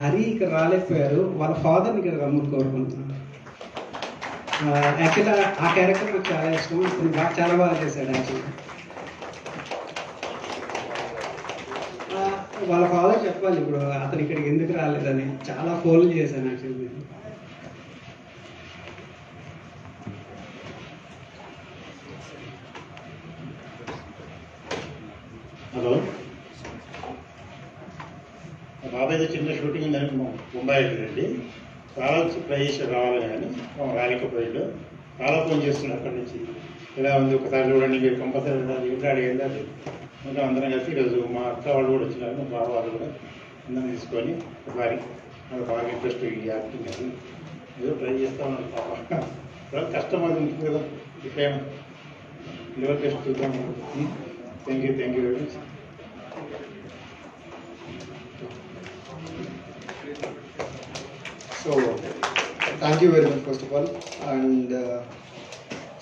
హరి ఇక్కడ రాలేకపోయారు, వాళ్ళ ఫాదర్ని ఇక్కడ రమ్మని కోరుకుంటున్నాను. యాక్చువల్గా ఆ క్యారెక్టర్ నాకు చాలా ఇష్టం, అతను చాలా బాగా చేశాడు యాక్చువల్గా. వాళ్ళ ఫాదర్ చెప్పాలి ఇప్పుడు అతను ఇక్కడికి ఎందుకు రాలేదని. చాలా ఫోన్లు చేశాను యాక్చువల్లీ. హలో, బాబాయ్తో చిన్న షూటింగ్ ఉందని ముంబై వెళ్ళండి. చాలా ట్రై చేసి రావాలి కానీ రాలేకపోయాడు. చాలా ఫోన్ చేస్తున్నాడు అక్కడి నుంచి. ఇలా ఉంది ఒకసారి చూడండి, మీరు కంపల్సరీ ఇంట్లో అడిగింది అది. ఇంకా అందరం కలిసి ఈరోజు మా అక్క వాళ్ళు కూడా వచ్చినారు, మా బాబు వాళ్ళు కూడా అందరం తీసుకొని ఒకసారి నాకు బాగా ఇంట్రెస్ట్ ఈ యాక్టింగ్ అది ఏదో ట్రై చేస్తూ ఉన్నాడు పాప. కష్టం అది ఉంటుంది కదా, ఇట్లా లెవెల్ టెస్ట్ చూద్దాం. Thank you very much. So thank you very much first of all. And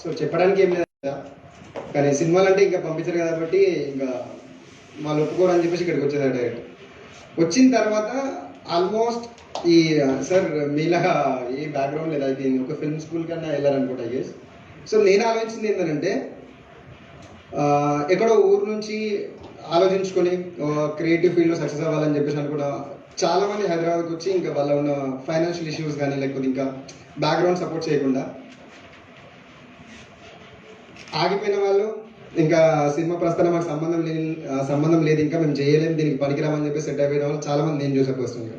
so చెప్పడానికి ఏం లేదు కదా, కానీ సినిమాలు అంటే ఇంకా పంపించారు కాబట్టి ఇంకా వాళ్ళు ఒప్పుకోరని చెప్పేసి ఇక్కడికి వచ్చేది డైరెక్ట్. వచ్చిన తర్వాత ఆల్మోస్ట్ ఈ సార్ మీలాగా ఏ బ్యాక్గ్రౌండ్ లేదు, అయితే ఒక ఫిల్మ్ స్కూల్ కన్నా వెళ్ళారనుకుంటా గేస్. సో నేను ఆలోచించింది ఏంటంటే ఎక్కడో ఊరు నుంచి ఆలోచించుకొని క్రియేటివ్ ఫీల్డ్లో సక్సెస్ అవ్వాలని చెప్పేసి అనుకున్నా. చాలామంది హైదరాబాద్కి వచ్చి ఇంకా వాళ్ళ ఉన్న ఫైనాన్షియల్ ఇష్యూస్ కానీ లేకపోతే ఇంకా బ్యాక్గ్రౌండ్ సపోర్ట్ చేయకుండా ఆగిపోయిన వాళ్ళు, ఇంకా సినిమా ప్రస్థానం మాకు సంబంధం లేదు, ఇంకా మేము చేయలేము, దీనికి పనికిరామని చెప్పి సెట్ అయిపోయిన వాళ్ళు చాలామంది నేను చూసే పర్సన్గా.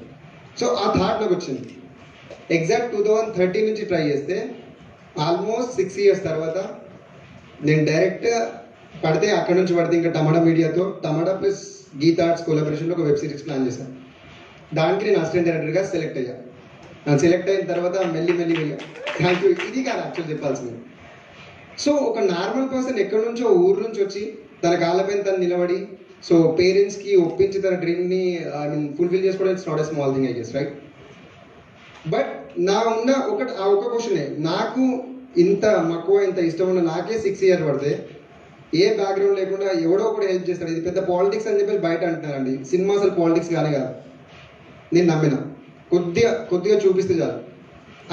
సో ఆ థాట్ నాకు వచ్చింది. ఎగ్జాక్ట్ 2013 నుంచి ట్రై చేస్తే ఆల్మోస్ట్ 6 years తర్వాత నేను డైరెక్ట్ పడితే అక్కడ నుంచి పడితే ఇంకా టమాటా మీడియాతో టమాటా ప్లస్ గీత ఆర్ట్స్ కొలాబరేషన్లో ఒక వెబ్ సిరీస్ ప్లాన్ చేశాను. దానికి నేను అసిస్టెంట్ డైరెక్టర్గా సెలెక్ట్ అయ్యా. సెలెక్ట్ అయిన తర్వాత మెల్లి థ్యాంక్ యూ, ఇది కాదు యాక్చువల్ చెప్పాల్సింది. సో ఒక నార్మల్ పర్సన్ ఎక్కడి నుంచో ఊరు నుంచి వచ్చి తన కాళ్ళపైన తను నిలబడి సో పేరెంట్స్కి ఒప్పించి తన డ్రీమ్ని ఫుల్ఫిల్ చేసుకోవడం it's not a small thing I guess, right? But నా ఉన్న ఒక క్వశ్చనే, నాకు ఇంత మక్కువ ఇంత ఇష్టం ఉన్న నాకే 6 years పడితే ఏ బ్యాక్గ్రౌండ్ లేకుండా ఎవడో ఒకటి హెల్ప్ చేస్తాడు. ఇది పెద్ద పాలిటిక్స్ అని చెప్పి బయట అంటున్నారండి. సినిమా అసలు పాలిటిక్స్ కానీ కాదు, నేను నమ్మిన కొద్దిగా చూపిస్తే చాలు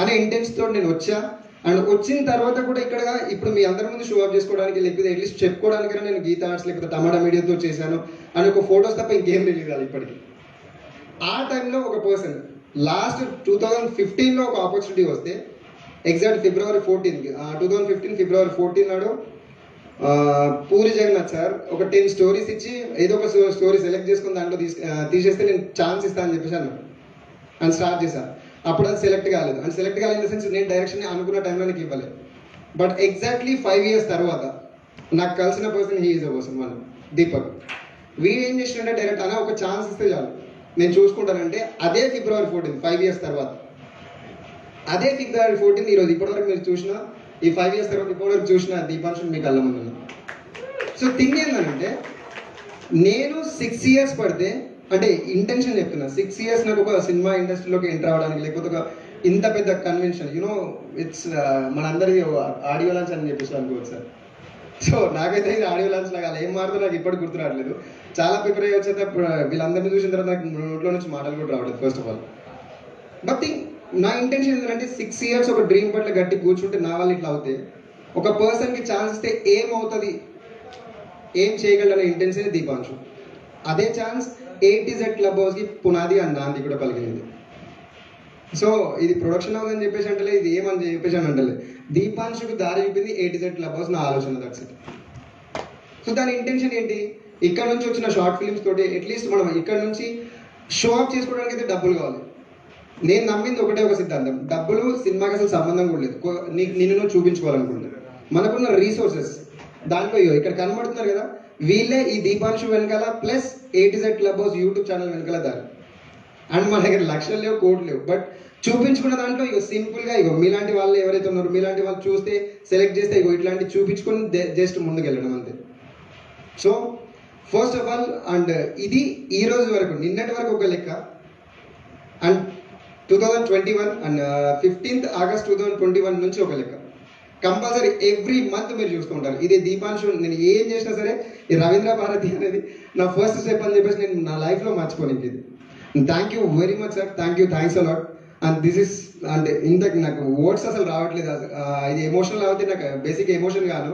అనే ఇంటెన్స్తో నేను వచ్చా. అండ్ వచ్చిన తర్వాత కూడా ఇక్కడ ఇప్పుడు మీ అందరి ముందు షో ఆఫ్ చేసుకోవడానికి లేకపోతే అట్లీస్ట్ చెప్పుకోవడానికైనా నేను గీత ఆర్ట్స్ లేకపోతే టమాటా మీడియాతో చేశాను అని ఒక ఫొటోస్ తప్ప ఇంకేం రిలీజ్ కాదు ఇప్పటికి. ఆ టైంలో ఒక పర్సన్ లాస్ట్ 2015లో ఒక ఆపర్చునిటీ వస్తే ఎగ్జాక్ట్ February 14, 2015 February 14 నాడు పూరి జగన్నాథ్ సార్ ఒక 10 stories ఇచ్చి ఏదో ఒక స్టోరీ సెలెక్ట్ చేసుకుని దాంట్లో తీసేస్తే నేను ఛాన్స్ ఇస్తాను అని చెప్పేసి అన్నాను. అని స్టార్ట్ చేశాను. అప్పుడు అది సెలెక్ట్ కాలేదు. అండ్ సెలెక్ట్ కాలేదు ఇన్ ద సెన్స్ నేను డైరెక్షన్ అనుకున్న టైంలో నాకు ఇవ్వలేదు. బట్ ఎగ్జాక్ట్లీ 5 years తర్వాత నాకు కలిసిన person he is a person మన దీపక్. వీడు ఏం చేసినట్టే డైరెక్ట్ అన్న ఒక ఛాన్స్ ఇస్తే చాలు నేను చూసుకుంటానంటే అదే February 14, 5 years తర్వాత అదే February 14 ఈరోజు ఇప్పటివరకు మీరు చూసిన ఈ 5 years తర్వాత ఇప్పటివరకు చూసిన దీపాంశం మీకు కళ్ళ ముందు. సో థింగ్ ఏంటంటే నేను 6 years పడితే అంటే ఇంటెన్షన్ చెప్తున్నా, 6 years నాకు ఒక సినిమా ఇండస్ట్రీలోకి ఎంటర్ అవ్వడానికి లేకపోతే ఒక ఇంత పెద్ద కన్వెన్షన్ ఇట్స్ మనందరి ఆడియో లాంచ్ అని చెప్పేసి అనుకోవచ్చు సార్. సో నాకైతే ఇది ఆడియో లాంచ్ లాగా ఏం మారుతుందో నాకు ఇప్పటికి గుర్తు రావట్లేదు. చాలా ప్రిపేర్ అయ్యి వచ్చేస్తే వీళ్ళందరినీ చూసిన తర్వాత నాకు నోట్లో నుంచి మాటలు కూడా రావట్లేదు ఫస్ట్ ఆఫ్ ఆల్. బట్ నా ఇంటెన్షన్ ఏంటంటే 6 years ఒక డ్రీమ్ పట్ల గట్టి కూర్చుంటే నా వాళ్ళు ఇట్లా అవుతే ఒక పర్సన్కి ఛాన్స్ ఇస్తే ఏమవుతుంది, ఏం చేయగలనే ఇంటెన్షన్ దీపాంశు. అదే chance A to Z club హౌస్కి పునాది అని నాంది కూడా పలికింది. సో ఇది ప్రొడక్షన్ హౌస్ అని చెప్పేసి అంటలే, ఇది ఏమని చెప్పేసి అని అంటలే, దీపాంశుకు దారి చూపింది A to Z club house నా ఆలోచన. That's it. సో దాని ఇంటెన్షన్ ఏంటి, ఇక్కడ నుంచి వచ్చిన షార్ట్ ఫిల్మ్స్ తోటి అట్లీస్ట్ మనం ఇక్కడ నుంచి షో ఆఫ్ చేసుకోవడానికి అయితే డబ్బులు కావాలి. నేను నమ్మింది ఒకటే ఒక సిద్ధాంతం, డబ్బులు సినిమాకి అసలు సంబంధం కూడా లేదు. నిన్ను నువ్వు చూపించుకోవాలనుకుంటున్నాను. మనకున్న రీసోర్సెస్ దాంట్లో ఇక్కడ కనబడుతున్నారు కదా, వీళ్ళే ఈ దీపాంశు వెనకాల plus A to Z club house YouTube channel వెనకాల దారి. అండ్ మన దగ్గర లక్షలు లేవు, కోట్లు లేవు, బట్ చూపించుకున్న దాంట్లో సింపుల్గా మీలాంటి వాళ్ళు ఎవరైతే ఉన్నారో మీలాంటి వాళ్ళు చూస్తే సెలెక్ట్ చేస్తే ఇట్లాంటి చూపించుకొని జస్ట్ ముందుకు వెళ్ళడం అంతే. So first of all and ఇది ఈ రోజు వరకు నిన్నటి వరకు ఒక లెక్క. అండ్ 2021 అండ్ 15th August 2021 నుంచి ఒక లెక్క. కంపల్సరీ ఎవ్రీ మంత్ మీరు చూసుకుంటారు. ఇది దీపాంశు నేను ఏం చేసినా సరే ఈ రవీంద్ర భారతి అనేది నా ఫస్ట్ స్టెప్ అని చెప్పేసి నేను నా లైఫ్లో మర్చిపోయింది. ఇది thank you very much sir, thanks a lot. And this is అంటే ఇంతకు నాకు వర్డ్స్ అసలు రావట్లేదు. ఇది ఎమోషనల్ అవుతే నాకు బేసిక్ ఎమోషన్ కాను.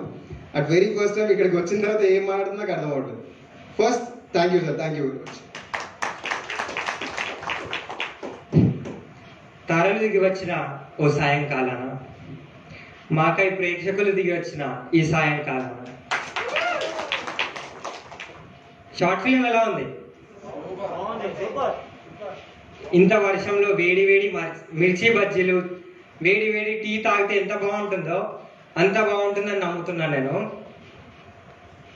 అట్ వెరీ ఫస్ట్ టైం ఇక్కడికి వచ్చిన తర్వాత ఏం మాట్లాడుతుందో నాకు అర్థం అవ్వట్లేదు. First thank you sir, thank you very much. తారలు దిగి వచ్చిన ఓ సాయంకాలాన, మాకై ప్రేక్షకులు దిగి వచ్చిన ఈ సాయంకాలాన షార్ట్ ఫిల్మ్ ఎలా ఉంది? ఇంత వర్షంలో వేడి వేడి మిర్చి బజ్జీలు, వేడి వేడి టీ తాగితే ఎంత బాగుంటుందో అంత బాగుంటుందని నమ్ముతున్నాను నేను.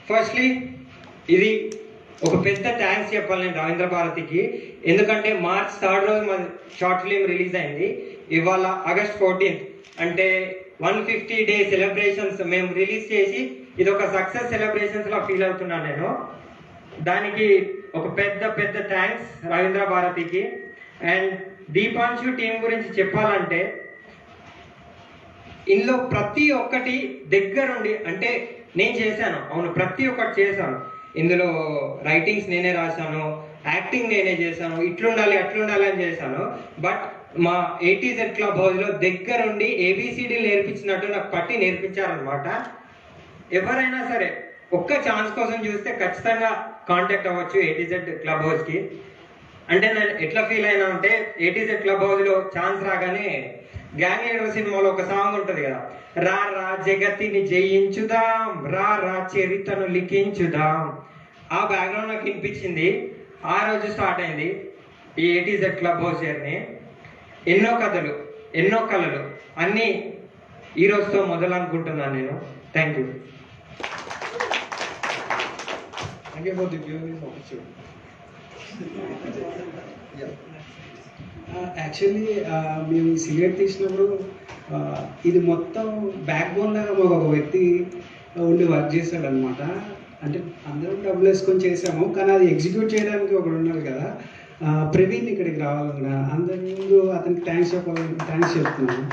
ఫస్ట్లీ ఇది ఒక పెద్ద థ్యాంక్స్ చెప్పాలి నేను రవీంద్ర భారతికి. ఎందుకంటే మార్చ్ 3 రోజు మన షార్ట్ ఫిల్మ్ రిలీజ్ అయింది. ఇవాళ August 14th, అంటే 150 డే సెలబ్రేషన్స్ మేము రిలీజ్ చేసి ఇది ఒక సక్సెస్ సెలబ్రేషన్స్ లా ఫీల్ అవుతున్నాను నేను. దానికి ఒక పెద్ద థ్యాంక్స్ రవీంద్ర భారతికి. అండ్ దీపాంశు టీం గురించి చెప్పాలంటే ఇందులో ప్రతి ఒక్కటి దగ్గరుండి, అంటే నేను చేశాను, అవును ప్రతి ఒక్కటి చేశాను. ఇందులో రైటింగ్స్ నేనే రాశాను, యాక్టింగ్ నేనే చేశాను, ఇట్లుండాలి అట్లుండాలి అని చేశాను. బట్ మా ATZ క్లబ్ హౌస్లో దగ్గరుండి ABCD నేర్పించినట్టు నాకు పట్టి నేర్పించారనమాట. ఎవరైనా సరే ఒక్క ఛాన్స్ కోసం చూస్తే ఖచ్చితంగా కాంటాక్ట్ అవ్వచ్చు ATZ క్లబ్ హౌస్కి. అంటే నేను ఎట్లా ఫీల్ అయినా అంటే ATZ క్లబ్ హౌస్లో ఛాన్స్ రాగానే గ్యాంగ్ లీడర్ సినిమాలో ఒక సాంగ్ ఉంటుంది కదా, రా రా జగతిని జయించుదాం, రా రా చరిత్రను లిఖించుదాం. ఆ బ్యాక్గ్రౌండ్ నాకు వినిపించింది. ఆ రోజు స్టార్ట్ అయింది ఈ ATZ క్లబ్ హౌస్ జర్నీ. ఎన్నో కథలు, ఎన్నో కళలు అన్నీ ఈ రోజుతో మొదలనుకుంటున్నాను నేను. Thank you. Thank you for the viewing opportunity. Actually మేము సిగరెట్ తీసినప్పుడు ఇది మొత్తం బ్యాక్ బోన్ లాగా మాకు ఒక వ్యక్తి ఉండి వర్క్ చేశాడు అనమాట. అంటే అందరం డబ్బులు వేసుకొని చేసాము, కానీ అది ఎగ్జిక్యూట్ చేయడానికి ఒకడు ఉన్నాడు కదా, ప్రవీణ్ ఇక్కడికి రావాలి కూడా. అందరి ముందు అతనికి థ్యాంక్స్ చెప్తున్నాను.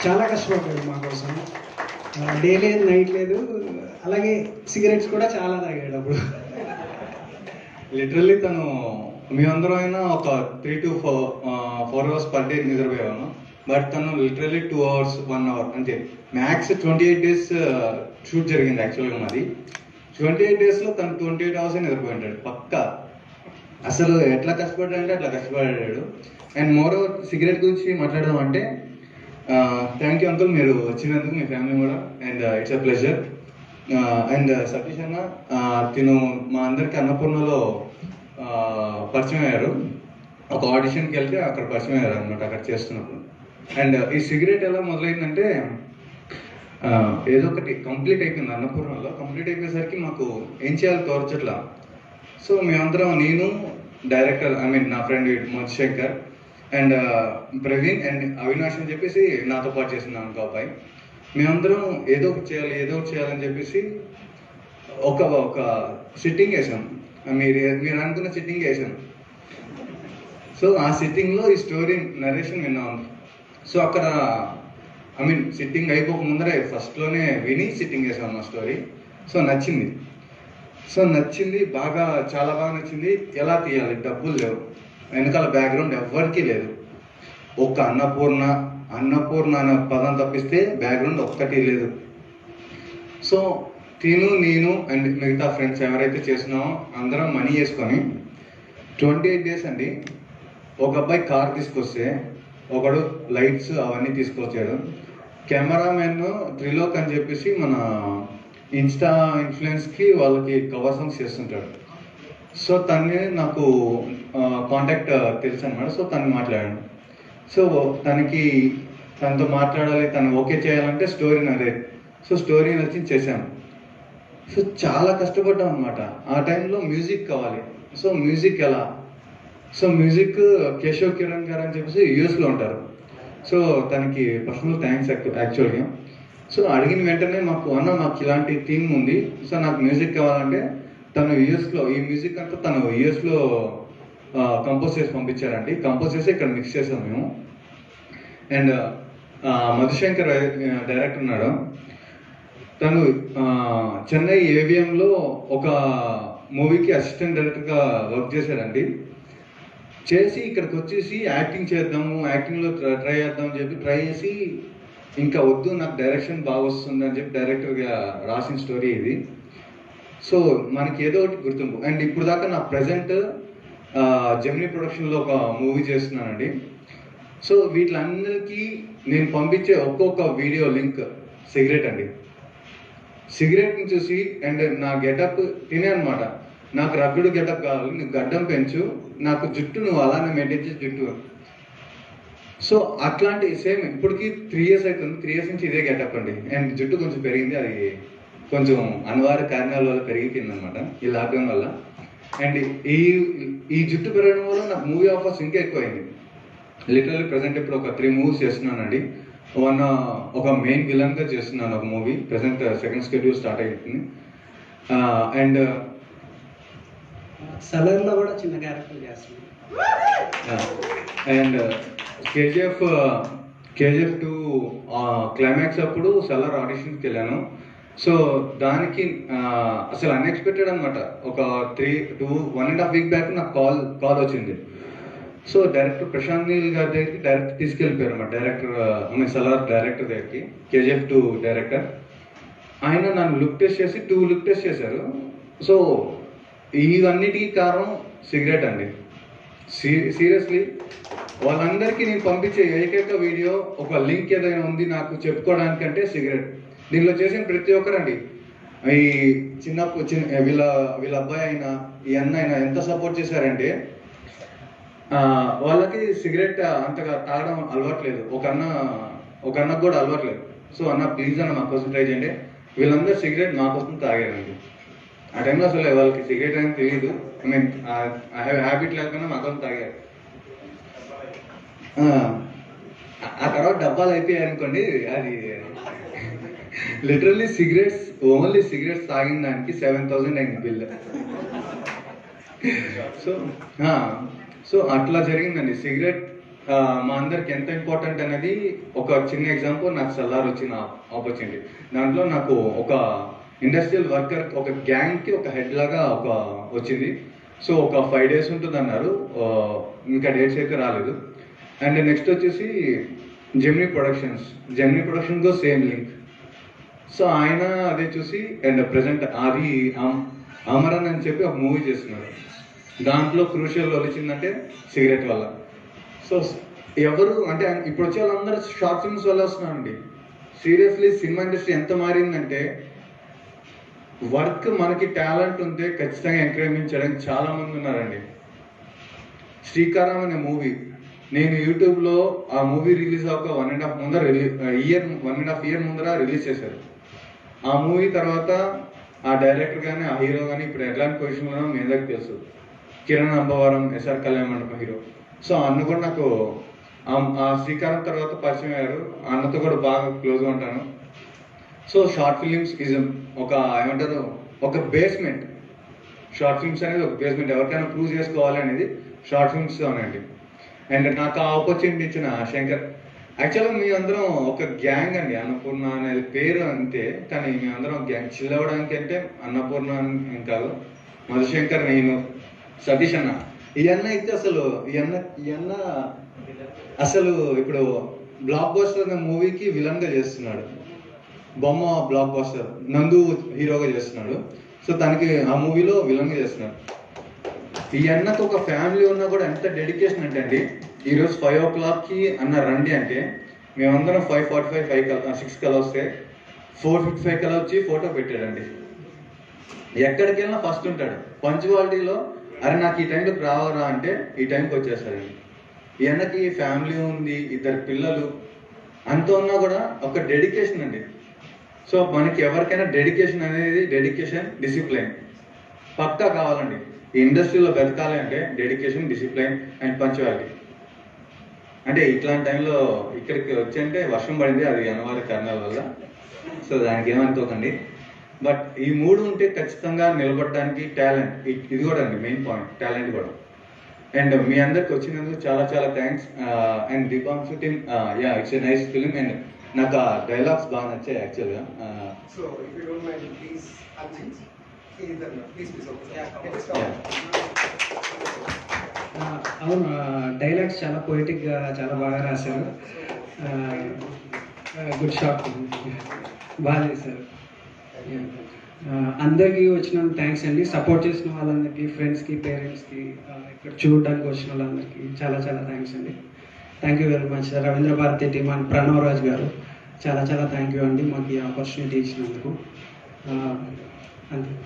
చాలా కష్టపడ్డాడు మా కోసం, డే లేదు నైట్ లేదు. అలాగే సిగరెట్స్ కూడా చాలా తాగాడు అప్పుడు. లిటరల్లీ తను మేమందరం అయినా ఒక 3 to 4 hours పర్ డే నిద్రపోయాను. బట్ తను లిటరల్లీ 2 hours 1 hour అంతే. మ్యాక్స్ 28 days షూట్ జరిగింది యాక్చువల్గా మాది. 28 daysలో తను 28 hours నిద్రపోయింటాడు పక్కా. అసలు ఎట్లా కష్టపడ్డాడంటే అట్లా కష్టపడ్డాడు. అండ్ మోర్ ఓవర్ సిగరెట్ గురించి మాట్లాడదాం అంటే థ్యాంక్ యూ అంకుల్, మీరు వచ్చినందుకు మీ ఫ్యామిలీ కూడా. And it's a pleasure. And Satish అన్న తిను మా అందరికి అన్నపూర్ణలో పరిచయం అయ్యారు. ఒక ఆడిషన్కి వెళ్తే అక్కడ పరిచయం అయ్యారు అనమాట, అక్కడ చేస్తున్నప్పుడు. అండ్ ఈ సిగరెట్ ఎలా మొదలైందంటే ఏదో ఒకటి కంప్లీట్ అయిపోయింది అన్నపూర్ణలో. కంప్లీట్ అయిపోయేసరికి మాకు ఏం చేయాలో తోచట్లా. సో మేమందరం, నేను డైరెక్టర్ నా friend Madhushankar and Praveen and Avinash అని చెప్పేసి నాతో పాటు చేస్తున్నాను ఇంకో అబ్బాయి. మేమందరం ఏదో ఒకటి చేయాలని చెప్పేసి ఒక సిట్టింగ్ వేసాం. మీరు అనుకున్న సిట్టింగ్ వేసాం. సో ఆ సిట్టింగ్లో ఈ స్టోరీ నరేషన్ విన్నాం. సో అక్కడ సిట్టింగ్ అయిపోక ముందరే ఫస్ట్లోనే విని సిట్టింగ్ వేసాం ఆ స్టోరీ. సో నచ్చింది బాగా, చాలా బాగా నచ్చింది. ఎలా తీయాలి, డబ్బులు లేవు, వెనకాల బ్యాక్గ్రౌండ్ ఎవ్వరికీ లేదు. ఒక్క అన్నపూర్ణ అనే పదం తప్పిస్తే బ్యాక్గ్రౌండ్ ఒక్కటి లేదు. సో నేను అండ్ మిగతా ఫ్రెండ్స్ ఎవరైతే చేసినామో అందరం మనీ వేసుకొని 28 days అండి. ఒక అబ్బాయి కార్ తీసుకొస్తే ఒకడు లైట్స్ అవన్నీ తీసుకొచ్చాడు. కెమెరామెన్ త్రిలోక్ అని చెప్పేసి మన ఇన్స్టా ఇన్ఫ్లుయెన్స్కి వాళ్ళకి కవర్ సాంగ్స్ చేస్తుంటాడు. సో తన్ని నాకు కాంటాక్ట్ తెలుసు అనమాట. సో తను మాట్లాడాను. సో తనతో మాట్లాడాలి, తను ఓకే చేయాలంటే స్టోరీ నరేట్. సో స్టోరీ నచ్చి చేశాను. సో చాలా కష్టపడ్డాం అనమాట. ఆ టైంలో మ్యూజిక్ కావాలి. సో మ్యూజిక్ ఎలా? సో మ్యూజిక్ కేశవ్ కిరణ్ గారు అని చెప్పేసి యూఎస్లో ఉంటారు. సో తనకి పర్సనల్ థ్యాంక్స్ యాక్చువల్గా. సో అడిగిన వెంటనే మాకు ఇలాంటి థీమ్ ఉంది, సో నాకు మ్యూజిక్ కావాలంటే తను యూఎస్లో ఈ మ్యూజిక్ అంతా తను యూఎస్లో కంపోజ్ చేసి పంపించారండి. కంపోజ్ చేసి ఇక్కడ మిక్స్ చేసాం మేము. అండ్ మధుశంకర్ డైరెక్టర్ ఉన్నాడు. తను చెన్నై ఏవిఎంలో ఒక మూవీకి అసిస్టెంట్ డైరెక్టర్గా వర్క్ చేశాడండి. చేసి ఇక్కడికి వచ్చేసి యాక్టింగ్ చేద్దాము, యాక్టింగ్లో ట్రై చేద్దాం అని చెప్పి ట్రై చేసి ఇంకా వద్దు నాకు డైరెక్షన్ బాగా వస్తుంది అని చెప్పి డైరెక్టర్గా రాసిన స్టోరీ ఇది. సో మనకి ఏదో ఒకటి గుర్తింపు. అండ్ ఇప్పుడు దాకా నా ప్రజెంట్ జెమినీ ప్రొడక్షన్లో ఒక మూవీ చేస్తున్నానండి. సో వీటిలందరికీ నేను పంపించే ఒక్కొక్క వీడియో లింక్ సిగరెట్ అండి. సిగరెట్ని చూసి అండ్ నా గెటప్ తినే అనమాట, నాకు రగ్గుడు గెటప్ కావాలి, నువ్వు గడ్డం పెంచు, నాకు జుట్టు నువ్వు అలానే మెయింటైన్ చేసి జుట్టు. సో అట్లాంటి సేమ్ ఇప్పటికి 3 years అవుతుంది, 3 years నుంచి ఇదే గెటప్ అండి. అండ్ జుట్టు కొంచెం పెరిగింది, అది కొంచెం అనివార్య కారణాల వల్ల పెరిగిపోయింది అనమాట ఈ లాక్డౌన్ వల్ల. అండ్ ఈ జుట్టు పెరగడం వల్ల నాకు మూవీ ఆఫర్స్ ఇంకా ఎక్కువైంది. లిటరల్లీ ప్రజెంట్ ఇప్పుడు ఒక 3 movies చేస్తున్నానండి. ఒక మెయిన్ విలన్గా చేస్తున్నాను ఒక movie, present second schedule start అవుతుంది. అండ్ సలర్లో కూడా చిన్న క్యారెక్టర్ చేస్తున్నాను. అండ్ కేజీఎఫ్ 2 క్లైమాక్స్ అప్పుడు సలార్ ఆడిషన్కి వెళ్ళాను. సో దానికి అసలు అన్ఎక్స్పెక్టెడ్ అనమాట. ఒక 1.5 week బ్యాక్ నాకు కాల్ వచ్చింది. సో డైరెక్టర్ ప్రశాంత్ నీల్ గారి దగ్గరికి డైరెక్ట్ తీసుకెళ్ళిపోయారు అన్నమాట. సలార్ డైరెక్టర్ దగ్గరికి, కేజీఎఫ్ 2 డైరెక్టర్. ఆయన నన్ను లుక్ టెస్ట్ చేసి 2 లుక్ టెస్ట్ చేశారు. సో ఇవన్నిటికీ కారణం సిగరెట్ అండి. సీరియస్లీ వాళ్ళందరికీ నేను పంపించే ఏకైక వీడియో, ఒక లింక్ ఏదైనా ఉంది నాకు చెప్పుకోవడానికంటే సిగరెట్. దీనిలో చేసిన ప్రతి ఒక్కరండి, ఈ వీళ్ళ అబ్బాయి అయినా ఈ అన్న అయినా ఎంత సపోర్ట్ చేశారంటే వాళ్ళకి సిగరెట్ అంతగా తాగడం అలవాట్లేదు. ఒక అన్నకు కూడా అలవాట్లేదు. సో అన్న ప్లీజ్ అన్న మా కోసం ట్రై చేయండి. వీళ్ళందరూ సిగరెట్ మా కోసం తాగారండి. ఆ టైంలో అసలు వాళ్ళకి సిగరెట్ అనేది తెలియదు. ఐ మీన్ హ్యాబిట్ లేకపోయినా మా కోసం తాగారు. ఆ తర్వాత డబ్బాలు అయిపోయాయి అనుకోండి, అది లిటరల్లీ ఓన్లీ సిగరెట్స్ తాగిన దానికి 7,000 అయింది బిల్. సో అట్లా జరిగిందండి. సిగరెట్ మా అందరికి ఎంత ఇంపార్టెంట్ అనేది ఒక చిన్న ఎగ్జాంపుల్, నాకు సలార్ వచ్చిన ఆపర్చునిటీ. దాంట్లో నాకు ఒక ఇండస్ట్రియల్ వర్కర్, ఒక గ్యాంగ్కి ఒక హెడ్ లాగా వచ్చింది. సో ఒక 5 days ఉంటుంది అన్నారు, ఇంకా డేట్స్ అయితే రాలేదు. అండ్ నెక్స్ట్ వచ్చేసి జెమినీ ప్రొడక్షన్తో సేమ్ లింక్. సో ఆయన అదే చూసి అండ్ ప్రజెంట్ అది అమరన్ అని చెప్పి ఒక మూవీ చేస్తున్నారు. దాంట్లో క్రూషియల్ వచ్చిందంటే సిగరెట్ వల్ల. సో ఎవరు అంటే ఇప్పుడు వచ్చే వాళ్ళందరూ షార్ట్ ఫిల్మ్స్ వల్ల వస్తున్నారండి. సీరియస్లీ సినిమా ఇండస్ట్రీ ఎంత మారిందంటే, వర్క్ మనకి టాలెంట్ ఉంటే ఖచ్చితంగా ఎంకరేజ్మెంట్ చేయడానికి చాలా మంది ఉన్నారండి. శ్రీకారం అనే మూవీ నేను యూట్యూబ్లో ఆ మూవీ రిలీజ్ అవ్వక 1.5 year ముందర రిలీజ్ చేశారు. ఆ మూవీ తర్వాత ఆ డైరెక్టర్ కానీ ఆ హీరో కానీ ఇప్పుడు ఎట్లాంటి పొజిషన్లో మీ అందరికి తెలుసు. కిరణ్ అంబవరం, ఎస్ఆర్ కళ్యాణ్ మండపం హీరో. సో అన్న కూడా నాకు ఆ శ్రీకారం తర్వాత పరిచయం అయ్యారు. అన్నతో కూడా బాగా క్లోజ్గా ఉంటాను. సో షార్ట్ ఫిలిమ్స్ ఈజ్ ఒక బేస్మెంట్. షార్ట్ ఫిల్మ్స్ అనేది ఒక బేస్మెంట్. ఎవరికైనా ప్రూవ్ చేసుకోవాలి అనేది షార్ట్ ఫిల్మ్స్ అనండి. అండ్ నాకు ఆ ఆపర్చునిటీ ఇచ్చిన శంకర్. యాక్చువల్గా మీ అందరం ఒక గ్యాంగ్ అండి. అన్నపూర్ణ అనేది పేరు అంతే, కానీ మేమందరం గ్యాంగ్. చిల్ అవ్వడానికి అంటే అన్నపూర్ణ అని కాదు, మధుశంకర్, నేను, సతీష్ అన్న. ఈ అన్న అయితే అసలు ఇప్పుడు బ్లాక్ బస్టర్ అనే మూవీకి విలన్గా చేస్తున్నాడు. బొమ్మ బ్లాక్ బస్టర్ నందు హీరోగా చేస్తున్నాడు. సో తనకి ఆ మూవీలో విలన్గా చేస్తున్నాడు. ఈ అన్నకు ఒక ఫ్యామిలీ ఉన్నా కూడా ఎంత డెడికేషన్ అంటే అండి, ఈరోజు 5 o'clockకి అన్న రండి అంటే మేమందరం 5:45, 6 కల్లా వస్తే 4:55 కల్లా వచ్చి ఫోటో పెట్టాడండి. ఎక్కడికి వెళ్ళినా ఫస్ట్ ఉంటాడు. పంచువాలిటీలో అరే నాకు ఈ టైంలోకి రావరా అంటే ఈ టైంకి వచ్చేస్తాడండి. ఈ అన్నకి ఫ్యామిలీ ఉంది, 2 పిల్లలు, అంత ఉన్నా కూడా ఒక డెడికేషన్ అండి. సో మనకి ఎవరికైనా డెడికేషన్, డిసిప్లైన్ పక్కా కావాలండి. ఈ ఇండస్ట్రీలో బతకాలి అంటే డెడికేషన్, డిసిప్లైన్ అండ్ పంచువాలిటీ. అంటే ఇట్లాంటి టైంలో ఇక్కడికి వచ్చి వర్షం పడింది, అది అనివార్య కారణాల వల్ల. సో దానికి ఏమనుకోకండి. బట్ ఈ 3 ఉంటే ఖచ్చితంగా నిలబడడానికి టాలెంట్, ఇది కూడా అండి మెయిన్ పాయింట్, టాలెంట్ కూడా. అండ్ మీ అందరికి వచ్చినందుకు చాలా చాలా thanks. And Deepanshu team, it's a nice film. And నాకు ఆ డైలాగ్స్ బాగా నచ్చాయి యాక్చువల్గా. So if you don't mind, please, Ajit, please, okay. Yeah, అవును, డైలాగ్స్ చాలా పొయిటిక్గా చాలా బాగా రాశారు. గుడ్ షాట్, బాగా చేశారు. అందరికీ వచ్చిన థ్యాంక్స్ అండి. సపోర్ట్ చేసిన వాళ్ళందరికీ, ఫ్రెండ్స్కి, పేరెంట్స్కి, ఇక్కడ చూడడానికి వచ్చిన వాళ్ళందరికీ చాలా చాలా థ్యాంక్స్ అండి. Thank you very much. Ravindra Bharathi team and Pranav Raj garu చాలా చాలా థ్యాంక్ యూ అండి మాకు ఈ ఆపర్చునిటీ ఇచ్చినందుకు.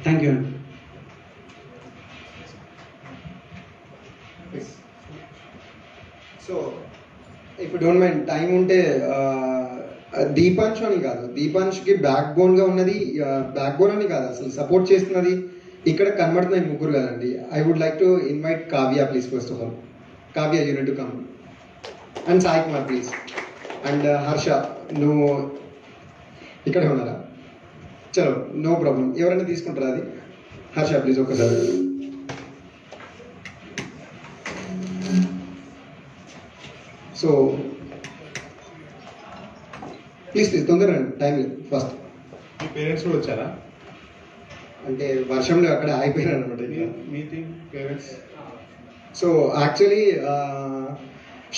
థ్యాంక్ యూ అండి. సో ఇప్పుడు డోంట్ మైండ్ టైం ఉంటే దీపాంశు అని కాదు, దీపాంశుకి బ్యాక్ బోన్గా ఉన్నది, బ్యాక్ బోన్ అని కాదు అసలు సపోర్ట్ చేస్తున్నది ఇక్కడ కనబడుతున్నాయి ముగ్గురు కదండి. I would like to invite Kavya please. First of all Kavya, you need to come. And Sai Kumar please. And Harsha, నువ్వు ఇక్కడే ఉన్నారా? చలో, నో ప్రాబ్లం. ఎవరైనా తీసుకుంటారా అది? హర్ష ప్లీజ్ ఒక్కసారి. సో ప్లీజ్ తొందరగా టైం లేదు. ఫస్ట్ మీ పేరెంట్స్ కూడా వచ్చారా? అంటే వర్షంలో అక్కడ ఆగిపోయినారు అనమాట. Meeting parents. So actually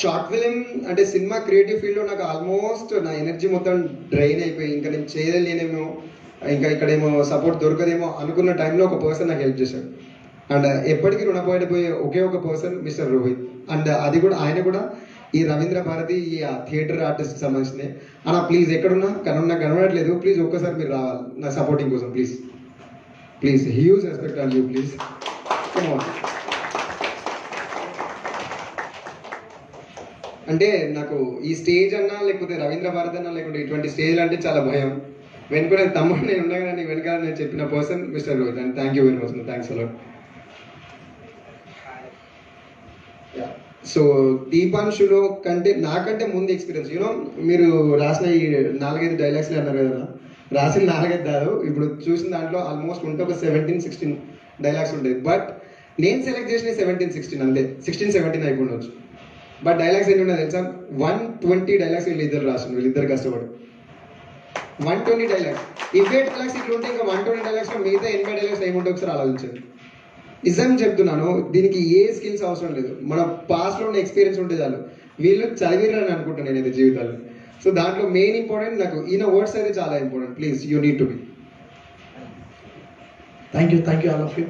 short film అంటే సినిమా క్రియేటివ్ ఫీల్డ్లో నాకు ఆల్మోస్ట్ నా ఎనర్జీ మొత్తం డ్రైన్ అయిపోయి ఇంకా నేను చేయలేనేమో, ఇంకా ఇక్కడేమో సపోర్ట్ దొరకదేమో అనుకున్న టైంలో ఒక పర్సన్ నాకు హెల్ప్ చేశాడు. అండ్ ఎప్పటికీ రుణపడిపోయే ఒకే ఒక పర్సన్ మిస్టర్ రోహిత్. అండ్ అది కూడా ఆయన కూడా ఈ రవీంద్ర భారతి ఈ థియేటర్ ఆర్టిస్ట్కి సంబంధించింది. అన్న ప్లీజ్ ఎక్కడున్నా కనబడట్లేదు, ప్లీజ్ ఒక్కసారి మీరు రావాలి నా సపోర్టింగ్ కోసం please. Please huge respect on you please. Come on. అంటే నాకు ఈ స్టేజ్ అన్నా లేకపోతే రవీంద్ర భారతి అన్నా లేకుంటే ఇటువంటి స్టేజ్ అంటే చాలా భయం. వెనుక తమ్ముడు నేను ఉన్నా కానీ వెనకాల నేను చెప్పిన person mister Rohit. And thank you very much. Thanks a lot. So దీపాంశులో కంటే నాకంటే ముందు ఎక్స్పీరియన్స్ యూనో, మీరు రాసిన ఈ 4-5 డైలాగ్స్లే అన్నారు కదా, రాసిన 4-5 కాదు, ఇప్పుడు చూసిన దాంట్లో ఆల్మోస్ట్ ఉంటే ఒక 17-16 డైలాగ్స్ ఉంటాయి. బట్ నేను సెలెక్ట్ చేసిన 17-16 అంతే, 16-17 అయిపోవచ్చు. బట్ డైలాగ్స్ ఎన్ని ఉన్నాయి తెలుసా? 120 డైలాగ్స్ వీళ్ళిద్దరు రాసిన, వీళ్ళిద్దరు కష్టపడి 120 డైలాగ్స్. ఇవే డైలాగ్స్ ఇట్లా ఉంటే ఇంకా 120 డైలాగ్స్లో మిగతా 80 డైలాగ్స్ ఏముంటే ఒకసారి ఆలోచించండి. నిజం చెప్తున్నాను, దీనికి ఏ స్కిల్స్ అవసరం లేదు, మన పాస్ట్లో ఉన్న ఎక్స్పీరియన్స్ ఉంటే చాలు. వీళ్ళు చదివిరని అనుకుంటాను నేనైతే జీవితాల్లో. సో దాంట్లో మెయిన్ ఇంపార్టెంట్ నాకు ఈయన వర్డ్స్ అయితే చాలా important. Please you need to be. Thank you all of you.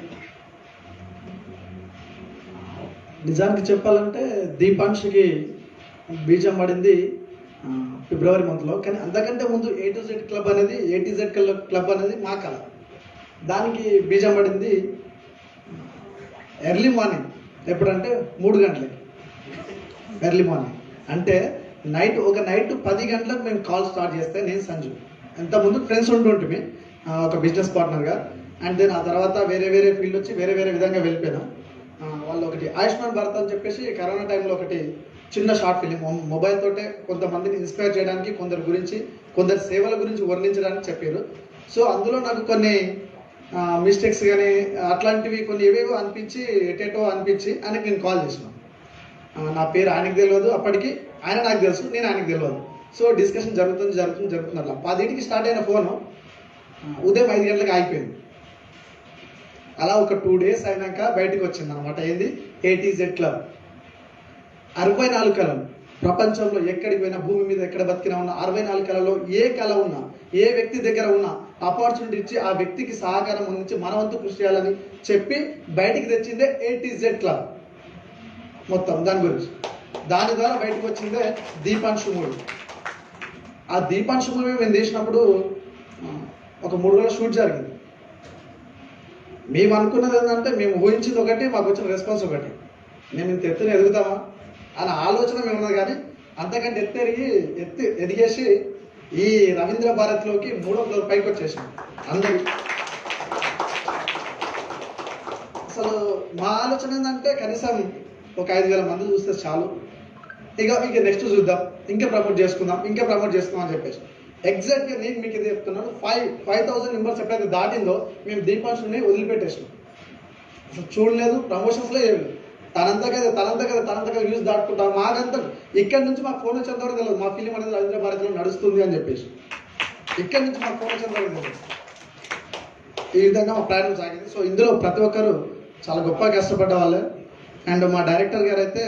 నిజానికి చెప్పాలంటే దీపాంశుకి బీజం పడింది ఫిబ్రవరి మంత్లో, కానీ అంతకంటే ముందు A to Z క్లబ్ అనేది, ATZ క్లబ్ అనేది మా కళ. దానికి బీజం పడింది ఎర్లీ మార్నింగ్. ఎప్పుడంటే 3 గంటలకి ఎర్లీ మార్నింగ్. అంటే నైట్ 10 గంటలకు మేము కాల్ స్టార్ట్ చేస్తే, నేను సంజు ఎంతముందు ఫ్రెండ్స్ ఉంటుంటిమి ఒక బిజినెస్ పార్ట్నర్గా. అండ్ దెన్ ఆ తర్వాత వేరే ఫీల్డ్ వచ్చి వేరే విధంగా వెళ్ళిపోయినాం. వాళ్ళు ఒకటి ఆయుష్మాన్ భారత్ అని చెప్పేసి కరోనా టైంలో ఒకటి చిన్న షార్ట్ ఫిలిం మొబైల్ తోటే కొంతమందిని ఇన్స్పైర్ చేయడానికి, కొందరి సేవల గురించి వర్ణించడానికి చెప్పారు. సో అందులో నాకు కొన్ని మిస్టేక్స్ కానీ అట్లాంటివి కొన్ని ఏవేవో అనిపించి ఎటేటో అనిపించి ఆయనకి నేను కాల్ చేసినాను. నా పేరు ఆయనకు తెలియదు అప్పటికి, ఆయన నాకు తెలుసు, నేను ఆయనకు తెలియదు. సో డిస్కషన్ జరుగుతుంది అట్లా 10కి స్టార్ట్ అయిన ఫోను ఉదయం 5 గంటలకు ఆగిపోయింది. అలా ఒక 2 days అయినాక బయటకు వచ్చింది అనమాట. ఏంది? ATZ club. 64 కళలు ప్రపంచంలో ఎక్కడికి పోయినా, భూమి మీద ఎక్కడ బతికినా ఉన్న 64 కళలో ఏ కళ ఉన్నా, ఏ వ్యక్తి దగ్గర ఉన్నా ఆపర్చునిటీ ఇచ్చి ఆ వ్యక్తికి సహకారం అందించి మన వంతు కృషి చేయాలని చెప్పి బయటికి తెచ్చిందే ATZ క్లబ్. మొత్తం దాని గురించి, దాని ద్వారా బయటకు వచ్చిందే దీపాంశు మూవీ. ఆ దీపాంశు మూవీ మేము చేసినప్పుడు ఒక 3 రోజుల షూట్ జరిగింది. మేము అనుకున్నది ఏంటంటే, మేము ఊహించింది ఒకటి, మాకు వచ్చిన రెస్పాన్స్ ఒకటి. మేము ఇంత ఎత్తున ఎదుగుతామా అన్న ఆలోచన మేము ఉన్నది, కానీ అంతకంటే ఎదిగేసి ఈ రవీంద్ర భారత్లోకి 3వ ఫ్లోర్ పైకి వచ్చేసాం అందరూ. అసలు మా ఆలోచన ఏంటంటే కనీసం ఒక 5,000 మంది చూస్తే చాలు, ఇక నెక్స్ట్ చూద్దాం, ఇంకా ప్రమోట్ చేసుకుందాం అని చెప్పేసి. ఎగ్జాక్ట్గా నేను మీకు ఇది చెప్తున్నాను, 5,000 మెంబర్స్ ఎప్పుడైతే దాటిందో మేము దీపాంశుని వదిలిపెట్టేసాం. అసలు చూడలేదు, ప్రమోషన్స్లో ఏమి లేదు. తనంతగా యూజ్ దాటుకుంటాం. మాకంతా ఇక్కడి నుంచి మాకు ఫోన్ వచ్చేంతవరకు తెలియదు మా ఫిలిం అనేది రవీంద్ర భారతిలో నడుస్తుంది అని చెప్పేసి. ఇక్కడి నుంచి మాకు ఫోన్ వచ్చేంతవరకు తెలియదు. ఈ విధంగా మా ప్రయాణం సాగింది. సో ఇందులో ప్రతి ఒక్కరు చాలా గొప్పగా కష్టపడ్డ వాళ్ళే. అండ్ మా డైరెక్టర్ గారు అయితే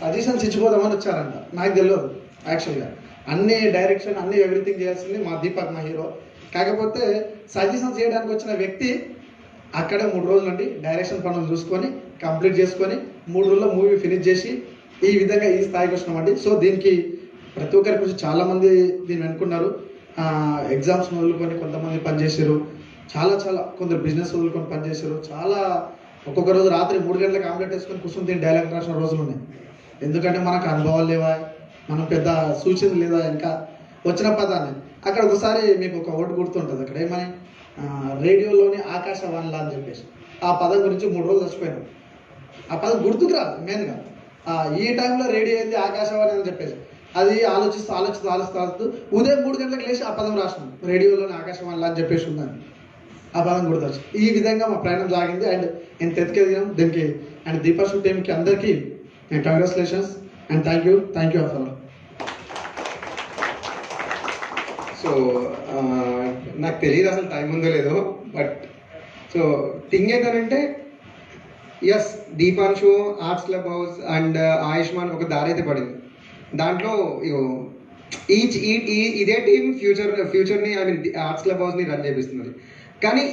సజెషన్స్ ఇచ్చిపోదామని వచ్చారంట. నాకు తెలియదు యాక్చువల్గా. అన్ని డైరెక్షన్ అన్ని ఎవ్రీథింగ్ చేయాల్సింది మా దీపక్, మా హీరో. కాకపోతే సజెషన్స్ చేయడానికి వచ్చిన వ్యక్తి అక్కడే 3 రోజులు నుండి డైరెక్షన్ పనులు చూసుకొని కంప్లీట్ చేసుకొని 3 రోజుల్లో మూవీ ఫినిష్ చేసి ఈ విధంగా ఈ స్థాయికి వచ్చినామండి. సో దీనికి ప్రతి ఒక్కరి గురించి చాలామంది దీన్ని అనుకున్నారు. ఎగ్జామ్స్ వదులుకొని కొంతమంది పనిచేసారు, చాలా కొందరు బిజినెస్ వదులుకొని పనిచేసారు. చాలా ఒక్కొక్క రోజు రాత్రి 3 గంటలకు ఆమ్లెట్ వేసుకొని కూర్చొని దీన్ని డైలాగ్ రాసిన రోజులు ఉన్నాయి. ఎందుకంటే మనకు అనుభవాలు లేవా, మనం పెద్ద సూచనలు లేదా ఇంకా వచ్చిన పదాన్ని. అక్కడ ఒకసారి మీకు ఒక ఓటు గుర్తుంటుంది, అక్కడ ఏమని రేడియోలోని ఆకాశవాణిలా అని చెప్పేసి ఆ పదం గురించి 3 రోజులు చచ్చిపోయాను. ఆ పదం గుర్తుకు రాదు మెయిన్గా. ఈ టైంలో రేడియో ఏంది ఆకాశవాణి అని చెప్పేసి అది ఆలోచిస్తూ ఉదయం 3 గంటలకు లేచి ఆ పదం రాసినాం, రేడియోలోని ఆకాశవాణిలా అని చెప్పేసి ఉందని ఆ పదం గుర్తొచ్చు. ఈ విధంగా మా ప్రయాణం సాగింది. అండ్ ఎంత ఎత్తుకెదిగాం దీనికి. అండ్ దీపాషు టీమ్కి అందరికీ congratulations and thank you offer. So నాకు తెలియదు అసలు టైం ఉందో లేదో, బట్ సో థింగ్ ఏంటంటే as Deepanshu, arts club house and Ayushman ఒక దారి అయితే పడింది. దాంట్లో ఇదే టీం ఫ్యూచర్ని ఐ మీన్ ఆర్ట్స్ క్లబ్ హౌస్ని రన్ చేపిస్తున్నది. కానీ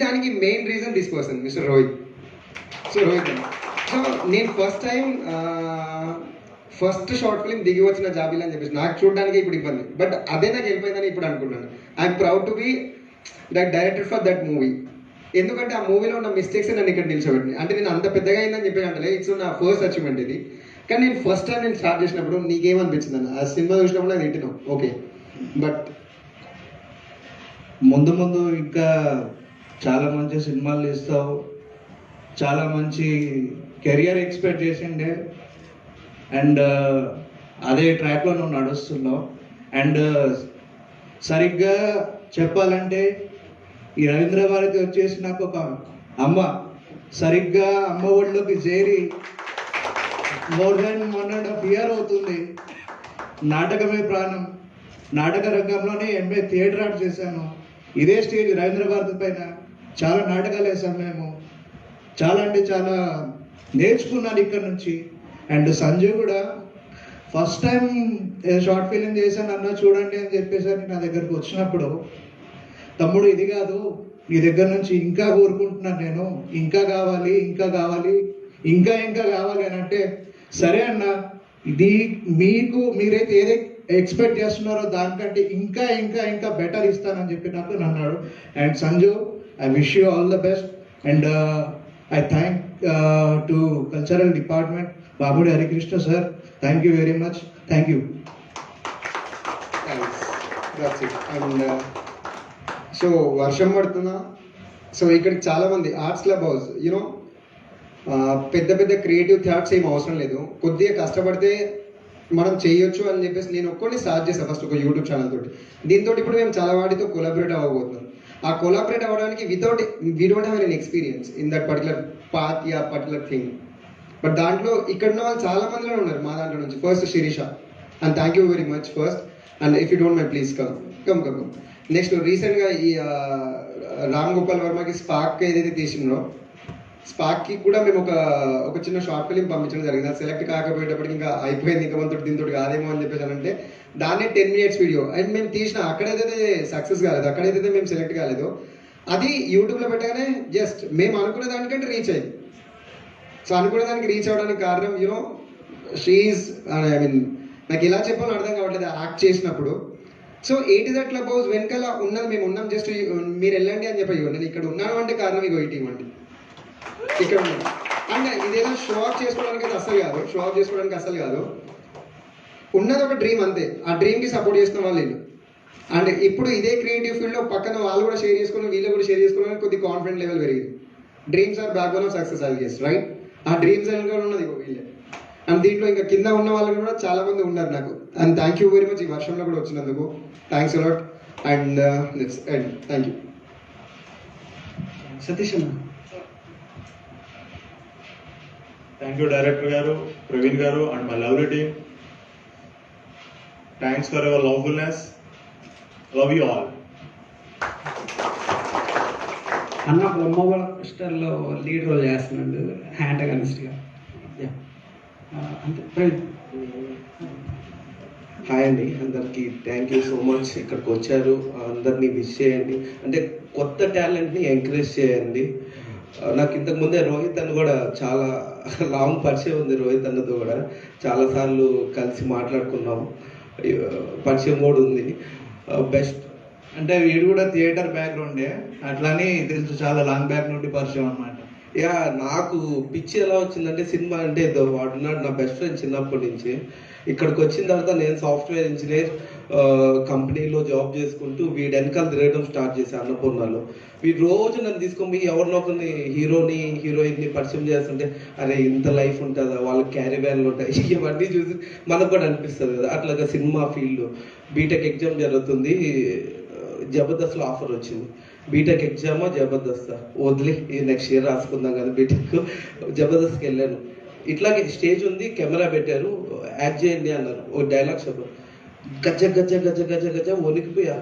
దానికి main reason this person mister Rohit. So నేను ఫస్ట్ షార్ట్ ఫిల్మ్ దిగి వచ్చిన జాబిల్ అని చెప్పేసి నాకు చూడడానికి ఇప్పుడు ఇబ్బంది, బట్ అదే నాకు వెళ్ళిపోయిందని ఇప్పుడు అనుకుంటున్నాను. I'm proud to be that director for that movie. ఎందుకంటే ఆ మూవీలో ఉన్న మిస్టేక్స్ నన్ను ఇక్కడ నిలిచబెట్టినాయి. అంటే నేను అంత పెద్దగా అయిందని చెప్పి అంటే ఇట్స్ నా ఫస్ట్ అచీవ్మెంట్ ఇది. కానీ నేను ఫస్ట్ టైం నేను స్టార్ట్ చేసినప్పుడు నీకేమనిపించింది అన్న? ఆ సినిమా చూసినప్పుడు నాకు తింటున్నావు ఓకే, బట్ ముందు ఇంకా చాలా మంచి సినిమాలు తీస్తావు, చాలా మంచి కెరియర్ ఎక్స్పెక్ట్ చేసిండే, అండ్ అదే ట్రాక్లో నువ్వు నడుస్తున్నావు. అండ్ సరిగ్గా చెప్పాలంటే ఈ రవీంద్ర భారతి వచ్చేసి నాకు ఒక అమ్మ. సరిగ్గా అమ్మ ఒళ్ళోకి చేరి మోర్ దాన్ 1.5 year అవుతుంది. నాటకమే ప్రాణం. నాటక రంగంలోనే MA థియేటర్ ఆర్ట్ చేశాను. ఇదే స్టేజ్ రవీంద్ర భారతి పైన చాలా నాటకాలు వేసాం మేము. చాలా అంటే చాలా నేర్చుకున్నాను ఇక్కడ నుంచి. అండ్ సంజయ్ కూడా ఫస్ట్ టైం షార్ట్ ఫిలిం చేశాను అన్న చూడండి అని చెప్పేసి నా దగ్గరకు వచ్చినప్పుడు, తమ్ముడు ఇది కాదు నీ దగ్గర నుంచి ఇంకా కోరుకుంటున్నాను నేను, ఇంకా కావాలి ఇంకా కావాలి ఇంకా కావాలి అని అంటే, సరే అన్న ఇది మీరైతే ఏదైతే ఎక్స్పెక్ట్ చేస్తున్నారో దానికంటే ఇంకా బెటర్ ఇస్తానని చెప్పి నాకు అన్నాడు. And Sanju, I wish you all the best. And I thank to cultural department, బాబుడి Harikrishna sir, thank you very much, thank you. And so వర్షం పడుతుందా? సో ఇక్కడికి చాలామంది ఆర్ట్స్ క్లబ్ హౌస్ యూనో పెద్ద క్రియేటివ్ థాట్స్ ఏం అవసరం లేదు, కొద్దిగా కష్టపడితే మనం చేయొచ్చు అని చెప్పేసి నేను ఒక్కడిని స్టార్ట్ చేశాను ఫస్ట్ ఒక యూట్యూబ్ ఛానల్ తోటి. దీంతో ఇప్పుడు మేము చాలా వాటితో కొలాబరేట్ అవ్వబోతున్నాం. ఆ కొలాబరేట్ అవ్వడానికి we don't have an experience in that particular part yeah particular thing. But దాంట్లో ఇక్కడ ఉన్న వాళ్ళు చాలా మందిలో ఉన్నారు మా దాంట్లో నుంచి. First Sirisha, and thank you very much first. And if you don't mind please come. Next రీసెంట్గా ఈ రామ్ గోపాల్ వర్మకి స్పార్క్ ఏదైతే తీసిందో, స్పార్క్కి కూడా మేము ఒక చిన్న షార్ట్ ఫిలిం పంపించడం జరిగింది. అది సెలెక్ట్ కాకపోయేటప్పటికి ఇంకా అయిపోయింది, ఇంకా మనతో దీంతో కాదేమో అని చెప్పేసి అంటే దాన్నే 10 minutes వీడియో అండ్ మేము తీసిన అక్కడైతే సక్సెస్ కాలేదు, అక్కడైతే మేము సెలెక్ట్ కాలేదు, అది యూట్యూబ్లో పెట్టగానే జస్ట్ మేము అనుకునే దానికంటే రీచ్ అయింది. సో అనుకునే దానికి రీచ్ అవ్వడానికి కారణం యూనో షీఈస్ ఐ మీన్ నాకు ఎలా చెప్పాలో అర్థం కావట్లేదు యాక్ట్ చేసినప్పుడు. సో ఏంటి దట్ క్లబ్ హౌస్ వెనకాల ఉన్నది మేము ఉన్నాం, జస్ట్ మీరు వెళ్ళండి అని చెప్పి నేను ఇక్కడ ఉన్నాను అంటే కారణం ఇగో ఈ టీం అండి ఇక్కడ ఉన్నాను. అండ్ ఇదేదో షో ఆఫ్ చేసుకోవడానికి అయితే అస్సలు కాదు, ఉన్నది ఒక డ్రీమ్ అంతే. ఆ డ్రీమ్కి సపోర్ట్ చేస్తున్న వాళ్ళు వీళ్ళు. అండ్ ఇప్పుడు ఇదే క్రియేటివ్ ఫీల్డ్లో పక్కన వాళ్ళు కూడా షేర్ చేసుకుని వీళ్ళు కూడా షేర్ చేసుకోవడానికి కొద్ది కాన్ఫిడెంట్ లెవెల్ పెరిగింది. Dreams are backbone of success I guess, right? ఆ డ్రీమ్స్ కూడా ఉన్నది వీళ్ళే. అండ్ దీంట్లో ఇంకా కింద ఉన్న వాళ్ళు కూడా చాలా మంది ఉన్నారు నాకు. And thank you very much ఈ వర్షంలో కూడా వచ్చినందుకు, thanks a lot. And thank you. Satish అన్న. థ్యాంక్ యూ డైరెక్టర్ గారు, ప్రవీణ్ గారు and my lovely team. Thanks for your lovefulness. Love you all. అన్న బ్రహ్మోస్టర్లో లీడ్ రోల్ చేస్తున్నాడు. యాంటగనిస్ట్గా అంతే ప్రవీణ్. హాయ్ అండి, అందరికీ థ్యాంక్ యూ సో మచ్. ఇక్కడికి వచ్చారు, అందరినీ విష్ చేయండి, అంటే కొత్త టాలెంట్ని ఎంకరేజ్ చేయండి. నాకు ఇంతకు ముందే రోహిత్ అన్న కూడా చాలా లాంగ్ పరిచయం ఉంది. రోహిత్ అన్నతో కూడా చాలాసార్లు కలిసి మాట్లాడుకున్నాం, పరిచయం కూడా ఉంది. బెస్ట్ అంటే వీడు కూడా థియేటర్ బ్యాక్గ్రౌండే, అట్లానే తెలుసు, చాలా లాంగ్ బ్యాక్ నుండి పరిచయం అన్నమాట. యా, నాకు పిచ్చి ఎలా వచ్చిందంటే సినిమా అంటే వాడున్నాడు నా బెస్ట్ ఫ్రెండ్ చిన్నప్పటి నుంచి. ఇక్కడికి వచ్చిన తర్వాత నేను సాఫ్ట్వేర్ ఇంజనీర్ కంపెనీలో జాబ్ చేసుకుంటూ వీడి వెనకాల తిరగడం స్టార్ట్ చేశాను అన్నపూర్ణలో. వీడు రోజు నన్ను తీసుకొని ఎవరినొకరిని హీరోయిన్ని పరిచయం చేస్తుంటే అరే ఇంత లైఫ్ ఉంటుందా, వాళ్ళకి క్యారీ వ్యాన్లు ఉంటాయి, ఇవన్నీ చూసి మనకు కూడా అనిపిస్తుంది కదా. అట్లాగా సినిమా ఫీల్డ్ బీటెక్ ఎగ్జామ్ జరుగుతుంది, జబర్దస్త్లో ఆఫర్ వచ్చింది. బీటెక్ ఎగ్జామా జబర్దస్తా వదిలి నెక్స్ట్ ఇయర్ రాసుకుందాం కదా బీటెక్. జబర్దస్త్కి వెళ్ళాను. ఇట్లాగే స్టేజ్ ఉంది, కెమెరా పెట్టారు, యాక్ట్ చేయండి అన్నారు. ఒక డైలాగ్ చెప్పారు, గజ గజ గజ గజ గజ వణికిపోయా.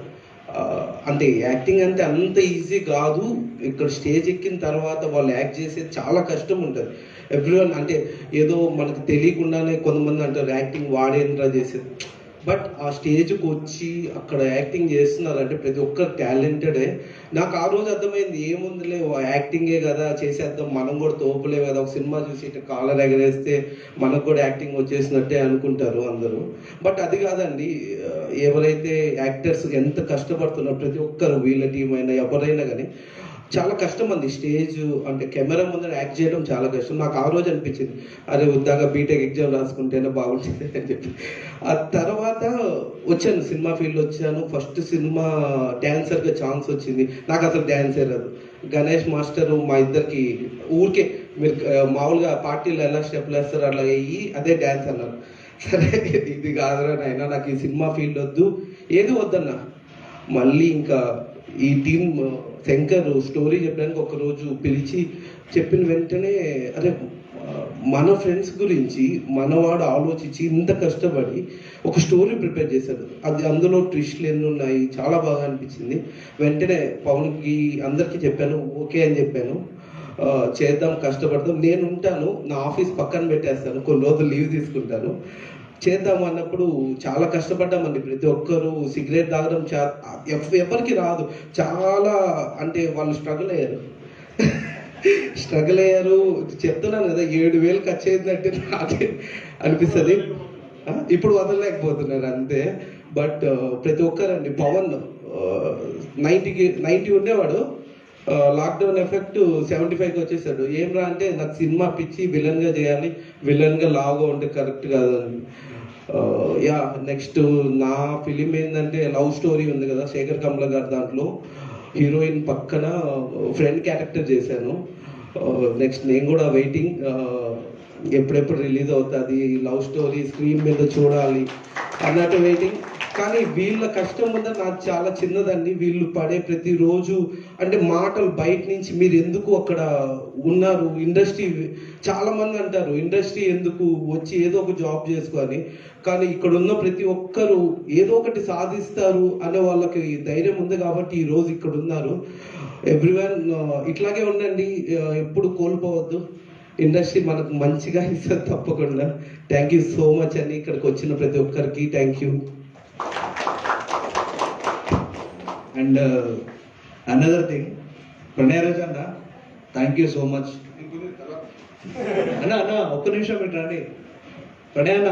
అంటే యాక్టింగ్ అంటే అంత ఈజీ కాదు. ఇక్కడ స్టేజ్ ఎక్కిన తర్వాత వాళ్ళు యాక్ట్ చేసేది చాలా కష్టం ఉంటుంది. ఎవ్రీవన్ అంటే ఏదో మనకు తెలియకుండానే కొంతమంది అంటారు యాక్టింగ్ వాడేంట్రా చేసేది. బట్ ఆ స్టేజ్కి వచ్చి అక్కడ యాక్టింగ్ చేస్తున్నారంటే ప్రతి ఒక్కరు టాలెంటెడే. నాకు ఆ రోజు అర్థమైంది, ఏముందిలే యాక్టింగే కదా చేసేద్దాం, మనం కూడా తోపులే కదా, ఒక సినిమా చూసి ఇట్లా కాలర్ ఎగరేస్తే మనకు కూడా యాక్టింగ్ వచ్చేసినట్టే అనుకుంటారు అందరూ. బట్ అది కాదండి, ఎవరైతే యాక్టర్స్ ఎంత కష్టపడుతున్నారు ప్రతి ఒక్కరు, వీళ్ళ టీం అయినా ఎవరైనా కానీ చాలా కష్టం అండి. స్టేజ్ అంటే కెమెరా ముందర యాక్ట్ చేయడం చాలా కష్టం. నాకు ఆ రోజు అనిపించింది, అరే ఉద్దాగా బీటెక్ ఎగ్జామ్ రాసుకుంటేనే బాగుంటుంది అని చెప్పి. ఆ తర్వాత వచ్చాను, సినిమా ఫీల్డ్ వచ్చాను. ఫస్ట్ సినిమా డ్యాన్సర్గా ఛాన్స్ వచ్చింది. నాకు అసలు డ్యాన్సే రాదు. గణేష్ మాస్టరు మా ఇద్దరికి ఊరికే మీరు మామూలుగా పార్టీలో ఎలా స్టెప్లు వేస్తారు అట్లా వేయి అదే డ్యాన్స్ అన్నారు. సరే ఇది కాదురా నాయనా, నాకు ఈ సినిమా ఫీల్డ్ వద్దు, ఏది వద్దన్నా. మళ్ళీ ఇంకా ఈ టీం శంకర్ స్టోరీ చెప్పడానికి ఒకరోజు పిలిచి చెప్పిన వెంటనే అరే మన ఫ్రెండ్స్ గురించి మనవాడు ఆలోచించి ఇంత కష్టపడి ఒక స్టోరీ ప్రిపేర్ చేశాడు. అది అందులో ట్విస్ట్లు ఎన్ని ఉన్నాయి, చాలా బాగా అనిపించింది. వెంటనే పవన్కి అందరికీ చెప్పాను, ఓకే అని చెప్పాను. చేద్దాం, కష్టపడతాం, నేను ఉంటాను, నా ఆఫీస్ పక్కన పెట్టేస్తాను, కొన్ని రోజులు లీవ్ తీసుకుంటాను, చేద్దాం అన్నప్పుడు చాలా కష్టపడ్డామండి. ప్రతి ఒక్కరు సిగరెట్ తాగడం ఎవరికి రాదు. చాలా అంటే వాళ్ళు స్ట్రగుల్ అయ్యారు. చెప్తున్నాను కదా, 7,000 ఖర్చు అయిందంటే నాకే అనిపిస్తుంది. ఇప్పుడు వదలలేకపోతున్నారు అంతే. బట్ ప్రతి ఒక్కరండి, పవన్ 90 ఉండేవాడు, లాక్డౌన్ ఎఫెక్ట్ 75కి వచ్చేసాడు. ఏం రా అంటే నాకు సినిమా పిచ్చి, విలన్గా చేయాలి, విలన్గా లాగా ఉంటే కరెక్ట్ కాదు అని. యా, నెక్స్ట్ నా ఫిలిం ఏంటంటే లవ్ స్టోరీ ఉంది కదా శేఖర్ కమల గారు, దాంట్లో హీరోయిన్ పక్కన ఫ్రెండ్ క్యారెక్టర్ చేశాను. నెక్స్ట్ నేను కూడా వెయిటింగ్, ఎప్పుడెప్పుడు రిలీజ్ అవుతుంది లవ్ స్టోరీ, స్క్రీన్ మీద చూడాలి అన్నట్టు వెయిటింగ్. కానీ వీళ్ళ కష్టం ఉందా నాకు చాలా చిన్నదండి. వీళ్ళు పడే ప్రతిరోజు అంటే మాటలు బయట నుంచి, మీరు ఎందుకు అక్కడ ఉన్నారు, ఇండస్ట్రీ చాలా మంది అంటారు ఇండస్ట్రీ ఎందుకు వచ్చి ఏదో ఒక జాబ్ చేసుకోవాలి, కానీ ఇక్కడ ఉన్న ప్రతి ఒక్కరు ఏదో ఒకటి సాధిస్తారు అనే వాళ్ళకి ధైర్యం ఉంది కాబట్టి ఈరోజు ఇక్కడ ఉన్నారు. ఎవ్రీవన్ ఇట్లాగే ఉండండి, ఎప్పుడు కోల్పోవద్దు. ఇండస్ట్రీ మనకు మంచిగా ఇస్తుంది తప్పకుండా. థ్యాంక్ యూ సో మచ్ అని ఇక్కడికి వచ్చిన ప్రతి ఒక్కరికి thank you. And another thing, Pranayraj అన్న, థ్యాంక్ యూ సో మచ్ అన్న. ఒక్క నిమిషం పెట్టండి. ప్రణయ్ అన్న,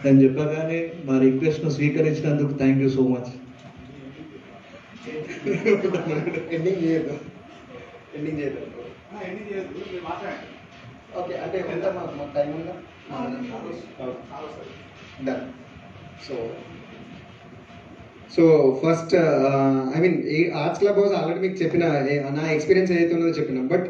నేను చెప్పగానే మా రిక్వెస్ట్ను స్వీకరించినందుకు thank you so much. Ending చేయదు. ఓకే, అంటే ఎంత మాకు టైం ఉందా? Done. So first I mean arts club house already మీకు చెప్పిన నా ఎక్స్పీరియన్స్ ఏదైతే ఉన్నదో చెప్పిన. బట్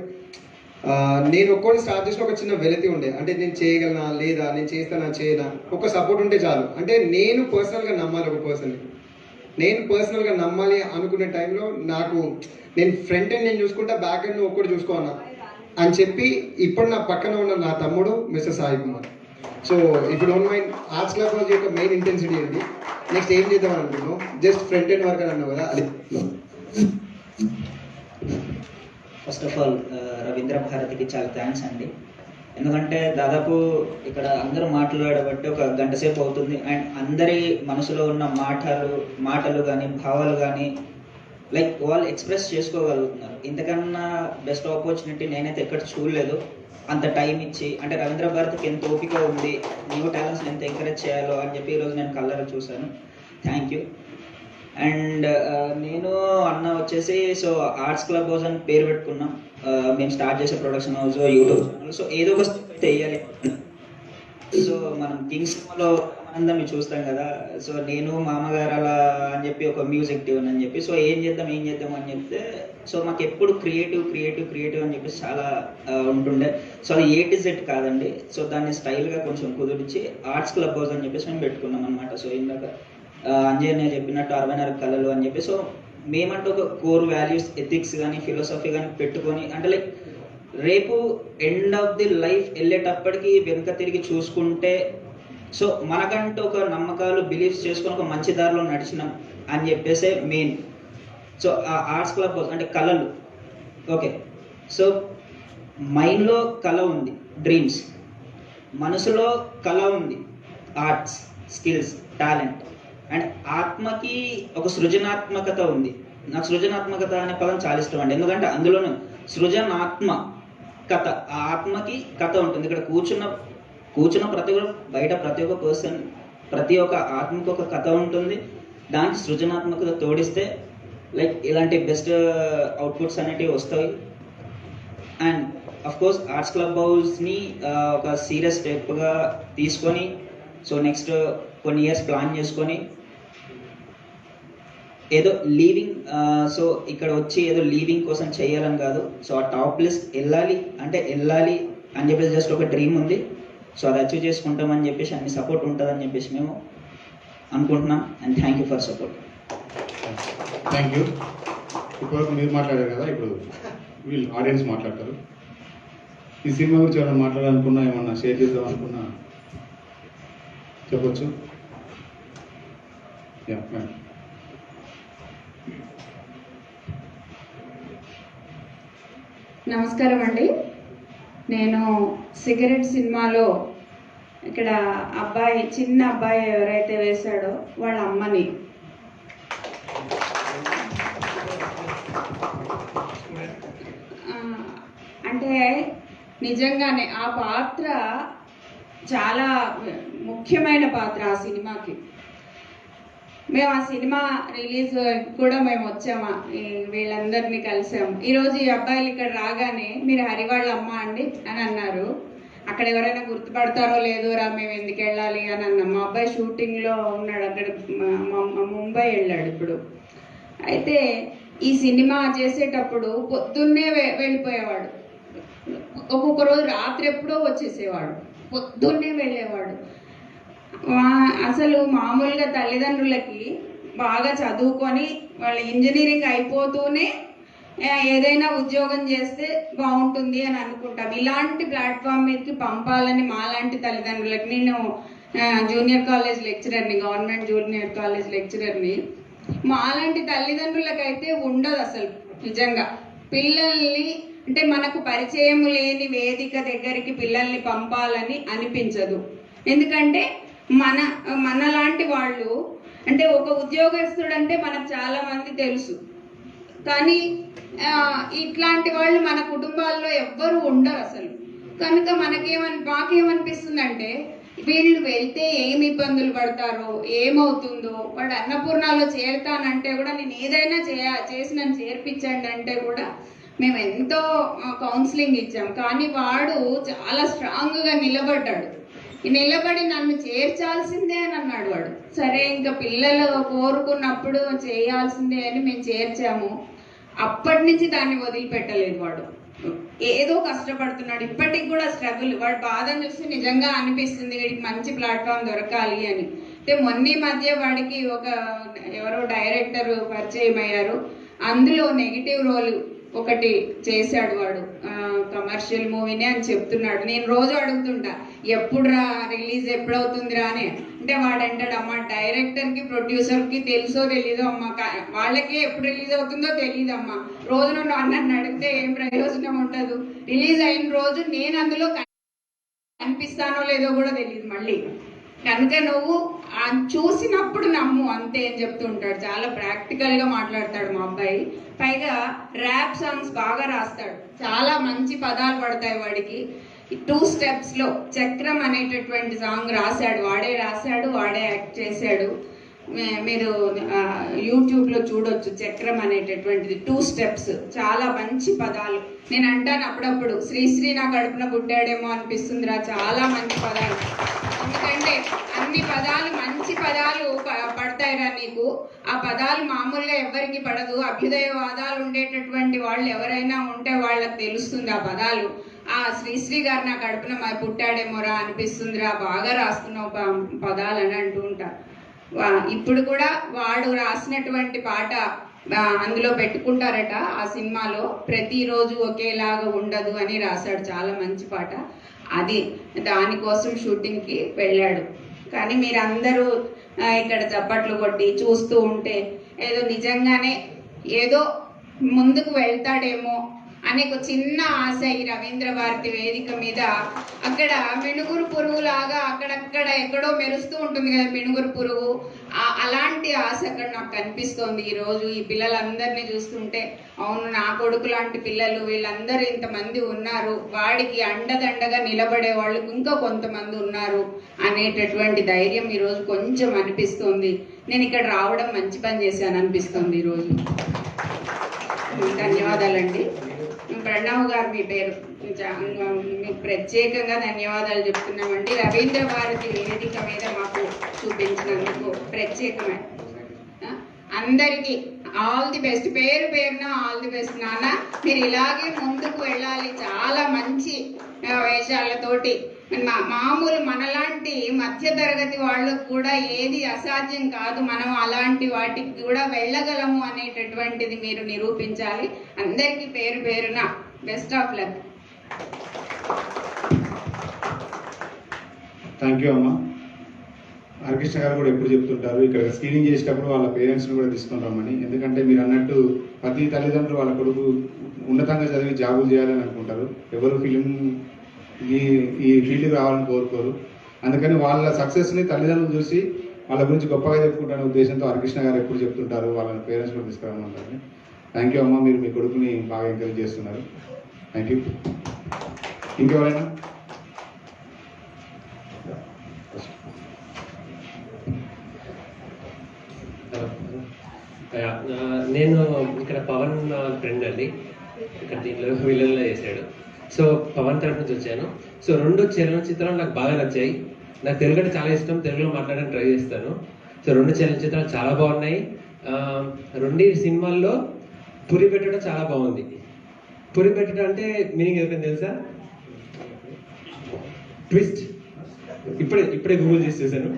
నేను ఒక్కటి స్టార్ట్ చేసిన ఒక చిన్న వెలితి ఉండే, అంటే నేను చేయగలనా లేదా, నేను చేస్తానా చేయనా, ఒక సపోర్ట్ ఉంటే చాలు. అంటే నేను పర్సనల్గా నమ్మాలి ఒక పర్సన్ని, నేను పర్సనల్గా నమ్మాలి అనుకునే టైంలో నాకు నేను ఫ్రంట్ ఎండ్ నేను చూసుకుంటా, బ్యాక్ ఎండ్ ఒక్కటి చూసుకోనా అని చెప్పి ఇప్పుడు నా పక్కన ఉన్న నా తమ్ముడు mister Sai Kumar. So if you don't mind, arts club house యొక్క మెయిన్ ఇంటెన్సిటీ ఏంటి, నెక్స్ట్ ఏం చేద్దామని అనుకుంటున్నాం, జస్ట్ ఫ్రంట్ ఎండ్ వర్క్ అని అన్నావు కదా, అది ఫస్ట్ ఆఫ్ ఆల్ రవీంద్ర భారతికి చాలా థ్యాంక్స్ అండి. ఎందుకంటే దాదాపు ఇక్కడ అందరూ మాట్లాడబట్టి ఒక గంట సేపు అవుతుంది. అండ్ అందరి మనసులో ఉన్న మాటలు కానీ భావాలు కానీ లైక్ వాళ్ళు ఎక్స్ప్రెస్ చేసుకోగలుగుతున్నారు. ఇంతకన్నా బెస్ట్ ఆపర్చునిటీ నేనైతే ఎక్కడ చూడలేదు. అంత టైం ఇచ్చి, అంటే రవీంద్ర భారతికి ఎంత ఓపిక ఉంది, న్యూ టాలెంట్స్ని ఎంత ఎంకరేజ్ చేయాలో అని చెప్పి ఈరోజు నేను కళ్ళారా చూశాను. Thank you. అండ్ నేను అన్న వచ్చేసి సో ఆర్ట్స్ క్లబ్ హౌస్ అని పేరు పెట్టుకున్నాం. మేము స్టార్ట్ చేసే production house, YouTube channel. So ఏదో ఒక వేయాలి. సో మనం కింగ్స్ సినిమాలో అందరం చూస్తాం కదా. సో నేను మామగారు అలా అని చెప్పి ఒక మ్యూజిక్ ట్యూన్ అని చెప్పి సో ఏం చేద్దాం అని చెప్తే సో మాకు ఎప్పుడు క్రియేటివ్ అని చెప్పి చాలా ఉంటుండే. సో అది A to Z కాదండి. సో దాన్ని స్టైల్గా కొంచెం కుదిరించి ఆర్ట్స్ క్లబ్ హౌస్ అని చెప్పేసి మేము పెట్టుకున్నాం అనమాట. సో ఇందాక అంజయ్య చెప్పినట్టు 64 కళలు అని చెప్పి సో మేమంటే ఒక కోర్ వాల్యూస్, ఎథిక్స్ కానీ ఫిలాసఫీ కానీ పెట్టుకొని, అంటే లైక్ రేపు ఎండ్ ఆఫ్ ది లైఫ్ వెళ్ళేటప్పటికి వెనుక తిరిగి చూసుకుంటే సో మనకంటూ ఒక నమ్మకాలు, బిలీఫ్స్ చేసుకొని ఒక మంచి దారిలో నడిచినాం అని చెప్పేసే మెయిన్. సో ఆ ఆర్ట్స్ క్లబ్ అంటే కళలు, ఓకే. సో మైండ్లో కళ ఉంది, డ్రీమ్స్. మనసులో కళ ఉంది, ఆర్ట్స్, స్కిల్స్, టాలెంట్. అండ్ ఆత్మకి ఒక సృజనాత్మకత ఉంది. నాకు సృజనాత్మకత అనే పదం చాలా ఇష్టం అండి. ఎందుకంటే అందులోనూ సృజనాత్మకత, ఆ ఆత్మకి కథ ఉంటుంది. ఇక్కడ కూర్చున్న ప్రతి ఒక్క బయట ప్రతి ఒక్క పర్సన్, ప్రతి ఒక్క ఆత్మకు ఒక కథ ఉంటుంది. దానికి సృజనాత్మకత తోడిస్తే లైక్ ఇలాంటి బెస్ట్ అవుట్పుట్స్ అనేటివి వస్తాయి. And of course arts club హౌస్ని ఒక సీరియస్ స్టెప్గా తీసుకొని సో నెక్స్ట్ కొన్ని ఇయర్స్ ప్లాన్ చేసుకొని ఏదో లీవింగ్ సో ఇక్కడ వచ్చి ఏదో లీవింగ్ కోసం చేయాలని కాదు. సో ఆ టాప్ లిస్ట్ వెళ్ళాలి అని చెప్పేసి జస్ట్ ఒక డ్రీమ్ ఉంది. సో అది అచీవ్ చేసుకుంటామని చెప్పేసి అన్ని సపోర్ట్ ఉంటుందని చెప్పేసి మేము అనుకుంటున్నాం. And thank you for support. Thank you. ఇప్పటివరకు మీరు మాట్లాడారు కదా, ఇప్పుడు వీళ్ళు ఆడియన్స్ మాట్లాడతారు. ఈ సినిమా గురించి ఏమైనా మాట్లాడాలనుకున్నా, ఏమన్నా షేర్ చేద్దాం అనుకున్నా చెప్పొచ్చు. Yeah madam. నమస్కారం అండి. నేను సిగరెట్ సినిమాలో ఇక్కడ చిన్న అబ్బాయి ఎవరైతే వేశాడో వాళ్ళ అమ్మని. అంటే నిజంగానే ఆ పాత్ర చాలా ముఖ్యమైన పాత్ర ఆ సినిమాకి. మేము ఆ సినిమా రిలీజ్ కూడా మేము వచ్చాము, వీళ్ళందరినీ కలిసాము. ఈరోజు ఈ అబ్బాయిలు ఇక్కడ రాగానే మీరు హరివాళ్ళ అమ్మ అండి అని అన్నారు. అక్కడ ఎవరైనా గుర్తుపడతారో లేదో రా, మేము ఎందుకు వెళ్ళాలి అని అన్నాం. మా అబ్బాయి షూటింగ్లో ఉన్నాడు, అక్కడ ముంబై వెళ్ళాడు ఇప్పుడు. అయితే ఈ సినిమా చేసేటప్పుడు పొద్దున్నే వెళ్ళిపోయేవాడు. ఒక్కొక్క రోజు రాత్రి ఎప్పుడో వచ్చేసేవాడు, పొద్దున్నే వెళ్ళేవాడు. అసలు మామూలుగా తల్లిదండ్రులకి బాగా చదువుకొని వాళ్ళ ఇంజనీరింగ్ అయిపోతూనే ఏదైనా ఉద్యోగం చేస్తే బాగుంటుంది అని అనుకుంటాం. ఇలాంటి ప్లాట్ఫామ్ మీదకి పంపాలని మాలాంటి తల్లిదండ్రులకి, నేను జూనియర్ కాలేజ్ లెక్చరర్ని, గవర్నమెంట్ జూనియర్ కాలేజ్ లెక్చరర్ని, మాలాంటి తల్లిదండ్రులకైతే ఉండదు అసలు. నిజంగా పిల్లల్ని అంటే మనకు పరిచయం లేని వేదిక దగ్గరికి పిల్లల్ని పంపాలని అనిపించదు. ఎందుకంటే మనలాంటి వాళ్ళు అంటే ఒక ఉద్యోగస్తుడంటే మనకు చాలా మంది తెలుసు, కానీ ఇట్లాంటి వాళ్ళు మన కుటుంబాల్లో ఎవ్వరు ఉండరు అసలు. కనుక మాకేమనిపిస్తుందంటే వీళ్ళు వెళ్తే ఏమి ఇబ్బందులు పడతారో, ఏమవుతుందో, వాడు అన్నపూర్ణలో చేరుతానంటే కూడా నేను ఏదైనా చేసి నన్ను చేర్పించండి అంటే కూడా మేము ఎంతో కౌన్సిలింగ్ ఇచ్చాం. కానీ వాడు చాలా స్ట్రాంగ్గా నిలబడి నన్ను చేర్చాల్సిందే అని అన్నాడు వాడు. సరే ఇంకా పిల్లలు కోరుకున్నప్పుడు చేయాల్సిందే అని మేము చేర్చాము. అప్పటి నుంచి దాన్ని వదిలిపెట్టలేదు వాడు. ఏదో కష్టపడుతున్నాడు, ఇప్పటికి కూడా స్ట్రగుల్. వాడు బాధను చూసి నిజంగా అనిపిస్తుంది వీడికి మంచి ప్లాట్ఫామ్ దొరకాలి అని. అయితే మొన్న మధ్య వాడికి ఎవరో డైరెక్టర్ పరిచయం అయ్యారు. అందులో నెగిటివ్ రోల్ ఒకటి చేశాడు వాడు, కమర్షియల్ మూవీనే అని చెప్తున్నాడు. నేను రోజు అడుగుతుంటా ఎప్పుడు రిలీజ్ ఎప్పుడవుతుందిరా అని. అంటే వాడు అంటాడు, అమ్మ డైరెక్టర్కి ప్రొడ్యూసర్కి తెలుసో తెలీదో అమ్మ, వాళ్ళకే ఎప్పుడు రిలీజ్ అవుతుందో తెలియదు అమ్మ. రోజు నన్ను అన్నట్టు అడిగితే ఏం ప్రయోజనం ఉండదు. రిలీజ్ అయిన రోజు నేను అందులో కనిపిస్తానో లేదో కూడా తెలియదు మళ్ళీ. కనుక నువ్వు చూసినప్పుడు నమ్ము అంతే అని చెప్తూ ఉంటాడు. చాలా ప్రాక్టికల్గా మాట్లాడతాడు మా అబ్బాయి. పైగా ర్యాప్ సాంగ్స్ బాగా రాస్తాడు, చాలా మంచి పదాలు పడతాయి వాడికి. 2 స్టెప్స్లో చక్రం అనేటటువంటి సాంగ్ రాశాడు, వాడే యాక్ట్ చేశాడు. మీరు యూట్యూబ్లో చూడొచ్చు. చక్రం అనేటటువంటిది 2 స్టెప్స్, చాలా మంచి పదాలు. నేను అంటాను అప్పుడప్పుడు, శ్రీశ్రీ నా కడుపున పుట్టాడేమో అనిపిస్తుందిరా, చాలా మంచి పదాలు. ఎందుకంటే అన్ని పదాలు మంచి పదాలు పడతాయిరా నీకు. ఆ పదాలు మామూలుగా ఎవరికి పడదు. అభ్యుదయవాదాలు ఉండేటటువంటి వాళ్ళు ఎవరైనా ఉంటే వాళ్ళకి తెలుస్తుంది ఆ పదాలు. ఆ శ్రీశ్రీ గారు నా కడుపున పుట్టాడేమోరా అనిపిస్తుందిరా, బాగా రాస్తున్నావు పదాలు అని అంటూ ఉంటారు. ఇప్పుడు కూడా వాడు రాసినటువంటి పాట అందులో పెట్టుకుంటారట ఆ సినిమాలో, ప్రతిరోజు ఒకేలాగా ఉండదు అని రాశాడు. చాలా మంచి పాట అది. దానికోసం షూటింగ్కి వెళ్ళాడు. కానీ మీరందరూ ఇక్కడ చప్పట్లు కొట్టి చూస్తూ ఉంటే ఏదో నిజంగానే ఏదో ముందుకు వెళ్తాడేమో అనే ఒక చిన్న ఆశ ఈ రవీంద్ర భారతి వేదిక మీద. అక్కడ మిణుగురు పురుగులాగా అక్కడక్కడ ఎక్కడో మెరుస్తూ ఉంటుంది కదా మిణుగురు పురుగు, అలాంటి ఆశ అక్కడ నాకు కనిపిస్తోంది ఈరోజు. ఈ పిల్లలందరినీ చూస్తుంటే అవును, నా కొడుకు లాంటి పిల్లలు వీళ్ళందరూ ఇంతమంది ఉన్నారు, వాడికి అండదండగా నిలబడే వాళ్ళు ఇంకా కొంతమంది ఉన్నారు అనేటటువంటి ధైర్యం ఈరోజు కొంచెం అనిపిస్తోంది. నేను ఇక్కడ రావడం మంచి పని చేశాను అనిపిస్తుంది ఈరోజు. ధన్యవాదాలండి. ప్రణవ్ గారు మీ పేరు, మీకు ప్రత్యేకంగా ధన్యవాదాలు చెప్తున్నామండి. రవీంద్ర భారతి వేదిక మీద మాకు చూపించినందుకు ప్రత్యేకమైన అందరికీ ఆల్ ది బెస్ట్. పేరు పేరున ఆల్ ది బెస్ట్ నాన్న. మీరు ఇలాగే ముందుకు వెళ్ళాలి, చాలా మంచి వేషాలతోటి. మామూలు మనలాంటి మధ్య తరగతి వాళ్ళకు కూడా ఏది అసాధ్యం కాదు, మనం అలాంటి వాటికి కూడా వెళ్ళగలము అనేటటువంటిది మీరు నిరూపించాలి. అందరికీ పేరు పేరున best of luck. Thank you అమ్మ. హరికృష్ణ గారు కూడా ఎప్పుడు చెప్తుంటారు ఇక్కడ స్క్రీనింగ్ చేసేటప్పుడు వాళ్ళ పేరెంట్స్ని కూడా తీసుకొని రమ్మని. ఎందుకంటే మీరు అన్నట్టు ప్రతి తల్లిదండ్రులు వాళ్ళ కొడుకు ఉన్నతంగా చదివి జాబులు చేయాలని అనుకుంటారు. ఎవరు ఈ ఫీల్డ్కి రావాలని కోరుకోరు. అందుకని వాళ్ళ సక్సెస్ని తల్లిదండ్రులు చూసి వాళ్ళ గురించి గొప్పగా చెప్పుకుంటారనే ఉద్దేశంతో హరికృష్ణ గారు ఎప్పుడు చెప్తుంటారు వాళ్ళని పేరెంట్స్ కూడా తీసుకురామంటారు. థ్యాంక్ యూ అమ్మ, మీరు మీ కొడుకుని బాగా ఎంకరేజ్ చేస్తున్నారు. Thank you. ఇంకెవరైనా? నేను ఇక్కడ పవన్ ఫ్రెండ్ అండి, ఇక్కడ దీంట్లో విలన్లో చేశాడు. సో పవన్ తరఫు నుంచి వచ్చాను. సో 2 చలనచిత్రాలు నాకు బాగా నచ్చాయి. నాకు తెలుగు అంటే చాలా ఇష్టం, తెలుగులో మాట్లాడడానికి ట్రై చేస్తాను. సో 2 చలనచిత్రాలు చాలా బాగున్నాయి. 2 సినిమాల్లో పురి పెట్టడం చాలా బాగుంది. పురి పెట్టడం అంటే మీనింగ్ ఎవరికైనా తెలుసా? ట్విస్ట్. ఇప్పుడే గూగుల్ చేసి చూశాను.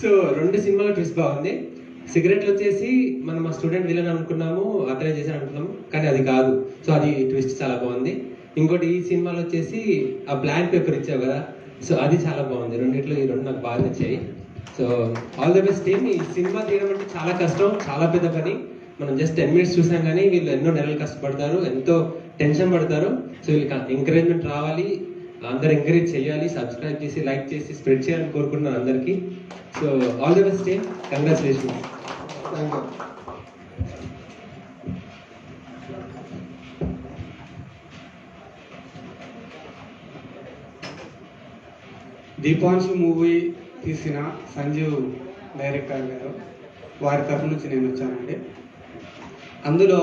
సో 2 సినిమాలో ట్విస్ట్ బాగుంది. సిగరెట్లు వచ్చేసి మనం మా స్టూడెంట్ విలన్ అనుకున్నాము, అతనే చేశాను అనుకున్నాము, కానీ అది కాదు. సో అది ట్విస్ట్ చాలా బాగుంది. ఇంకోటి ఈ సినిమాలో వచ్చేసి ఆ బ్లాంక్ పేపర్ ఇచ్చావు కదా, సో అది చాలా బాగుంది. రెండిట్లో ఈ 2 నాకు బాగా నచ్చాయి. So all the best team. ఈ సినిమా తీయడం అంటే చాలా కష్టం, చాలా పెద్ద పని. మనం జస్ట్ 10 minutes చూసాం కానీ వీళ్ళు ఎన్నో నెలలు కష్టపడతారు, ఎంతో టెన్షన్ పడతారు. సో వీళ్ళకి ఎంకరేజ్మెంట్ రావాలి, అందరు ఎంకరేజ్ చేయాలి, సబ్స్క్రైబ్ చేసి లైక్ చేసి స్ప్రెడ్ చేయాలని కోరుకుంటున్నాను అందరికీ. So all the best team, congratulations. Deepanshu movie తీసిన సంజీవ్ డైరెక్టర్ గారు, వారి తరఫు నుంచి నేను వచ్చానండి. అందులో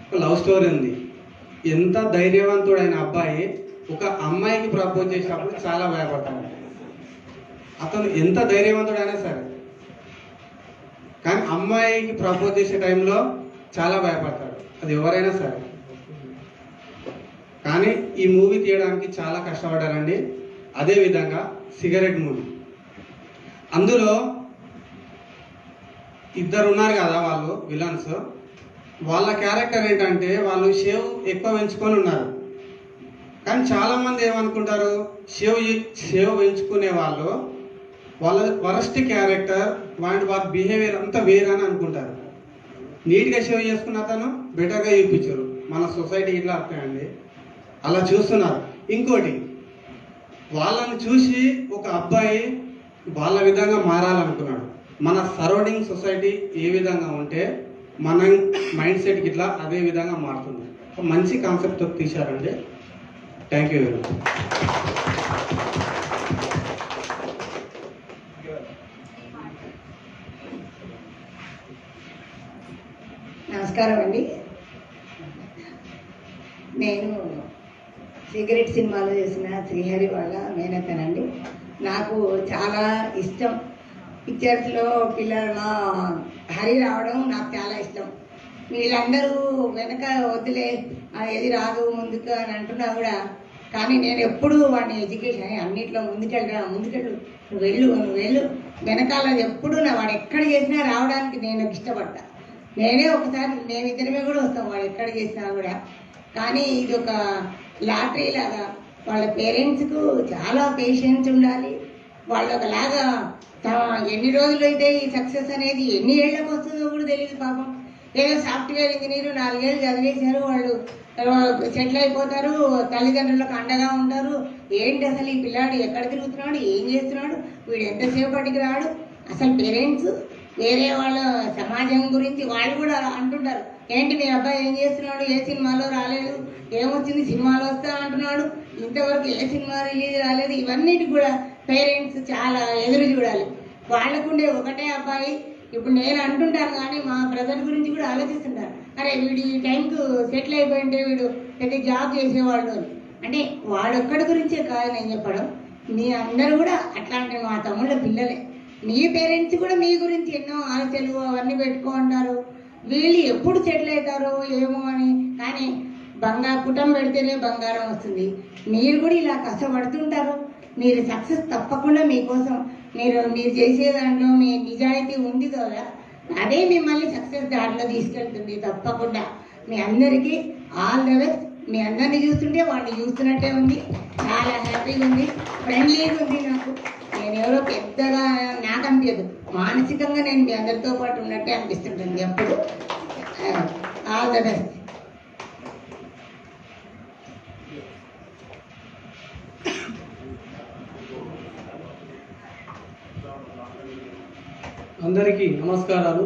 ఒక లవ్ స్టోరీ ఉంది. ఎంత ధైర్యవంతుడైన అబ్బాయి ఒక అమ్మాయికి ప్రపోజ్ చేసినప్పుడు చాలా భయపడతాడు. అతను ఎంత ధైర్యవంతుడైనా సరే, కానీ అమ్మాయికి ప్రపోజ్ చేసే టైంలో చాలా భయపడతాడు, అది ఎవరైనా సరే. కానీ ఈ మూవీ తీయడానికి చాలా కష్టపడ్డారండి. అదేవిధంగా సిగరెట్ మూవీ, అందులో 2 ఉన్నారు కదా వాళ్ళు విలన్స్. వాళ్ళ క్యారెక్టర్ ఏంటంటే వాళ్ళు షేవ్ ఎక్కువ పెంచుకొని ఉన్నారు. కానీ చాలామంది ఏమనుకుంటారు, షేవ్ పెంచుకునే వాళ్ళు వాళ్ళ వరస్ట్ క్యారెక్టర్ వాళ్ళ బిహేవియర్ అంతా వేరే అని అనుకుంటారు. నీట్గా షేవ్ చేసుకున్న అతను బెటర్గా చూపించారు. మన సొసైటీ ఇట్లా వస్తాయండి, అలా చూస్తున్నారు. ఇంకోటి, వాళ్ళని చూసి ఒక అబ్బాయి వాళ్ళ విధంగా మారాలనుకున్నాడు. మన సరౌండింగ్ సొసైటీ ఏ విధంగా ఉంటే మన మైండ్ సెట్కి ఇట్లా అదే విధంగా మారుతుంది. మంచి కాన్సెప్ట్ తీశారండి. Thank you very much. నమస్కారం అండి. నేను సిగరెట్ సినిమాలో చేసిన శ్రీహరి వాళ్ళ మేనత్తనండి. నాకు చాలా ఇష్టం. పిక్చర్స్లో పిల్లల హరి రావడం నాకు చాలా ఇష్టం. వీళ్ళందరూ వెనక వదిలే ఏది రాదు ముందుకు అని అంటున్నా కూడా, కానీ నేను ఎప్పుడు వాడిని ఎడ్యుకేషన్ అన్నిట్లో ముందుకెళ్ళు వెళ్ళు వెనకాల ఎప్పుడు వాడు ఎక్కడ చేసినా రావడానికి నేను ఇష్టపడ్డా. నేనే ఒకసారి మేమిద్దరమే కూడా వస్తాం వాడు ఎక్కడ చేసినా కూడా. కానీ ఇది ఒక లాటరీ లాగా వాళ్ళ పేరెంట్స్కు చాలా పేషెన్స్ ఉండాలి. వాళ్ళు ఒకలాగా ఎన్ని రోజులు అయితే ఈ సక్సెస్ అనేది ఎన్ని ఏళ్ళకి వస్తుందో కూడా తెలియదు పాపం. ఏదో సాఫ్ట్వేర్ ఇంజనీరు 4 ఏళ్ళు చదివేశారు, వాళ్ళు సెటిల్ అయిపోతారు, తల్లిదండ్రులకు అండగా ఉంటారు. ఏంటి అసలు ఈ పిల్లాడు ఎక్కడ తిరుగుతున్నాడు, ఏం చేస్తున్నాడు, వీడు ఎంతసేపటికి రాడు. అసలు పేరెంట్స్ వేరే వాళ్ళ సమాజం గురించి వాళ్ళు కూడా అంటుంటారు, ఏంటి మీ అబ్బాయి ఏం చేస్తున్నాడు, ఏ సినిమాలో రాలేదు, ఏమొచ్చింది సినిమాలో వస్తా అంటున్నాడు, ఇంతవరకు ఏ సినిమా రిలీజ్ రాలేదు. ఇవన్నిటి కూడా పేరెంట్స్ చాలా ఎదురు చూడాలి. వాళ్ళకుండే ఒకటే అబ్బాయి. ఇప్పుడు నేను అంటుంటాను కానీ మా బ్రదర్ గురించి కూడా ఆలోచిస్తుంటారు, అరే వీడు ఈ టైంకు సెటిల్ అయిపోయింటే వీడు పెద్ద జాబ్ చేసేవాళ్ళు అని. అంటే వాడొక్కడి గురించే కాదు నేను చెప్పడం, మీ అందరూ కూడా అట్లాంటి మా తమ్ముళ్ళ పిల్లలే. మీ పేరెంట్స్ కూడా మీ గురించి ఎన్నో ఆశలు అవన్నీ పెట్టుకుంటారు. వీళ్ళు ఎప్పుడు సెటిల్ అవుతారో ఏమో అని. కానీ పుటం పెడితేనే బంగారం వస్తుంది. మీరు కూడా ఇలా కష్టపడుతుంటారు. మీరు సక్సెస్ తప్పకుండా మీకోసం మీరు చేసే దాంట్లో మీ నిజాయితీ ఉంది కదా, అదే మిమ్మల్ని సక్సెస్ దారిలో తీసుకెళ్తుంది తప్పకుండా. మీ అందరికీ ఆల్ ద బెస్ట్. మీ అందరినీ చూస్తుంటే వాడిని చూస్తున్నట్టే ఉంది, చాలా హ్యాపీగా ఉంది, ఫ్రెండ్లీగా ఉంది. నేను ఎవరో పెద్దగా నాకు అనిపించదు, మానసికంగా నేను మీ అందరితో పాటు ఉన్నట్టే అనిపిస్తుంటుంది ఎప్పుడు. All the best. అందరికీ నమస్కారాలు.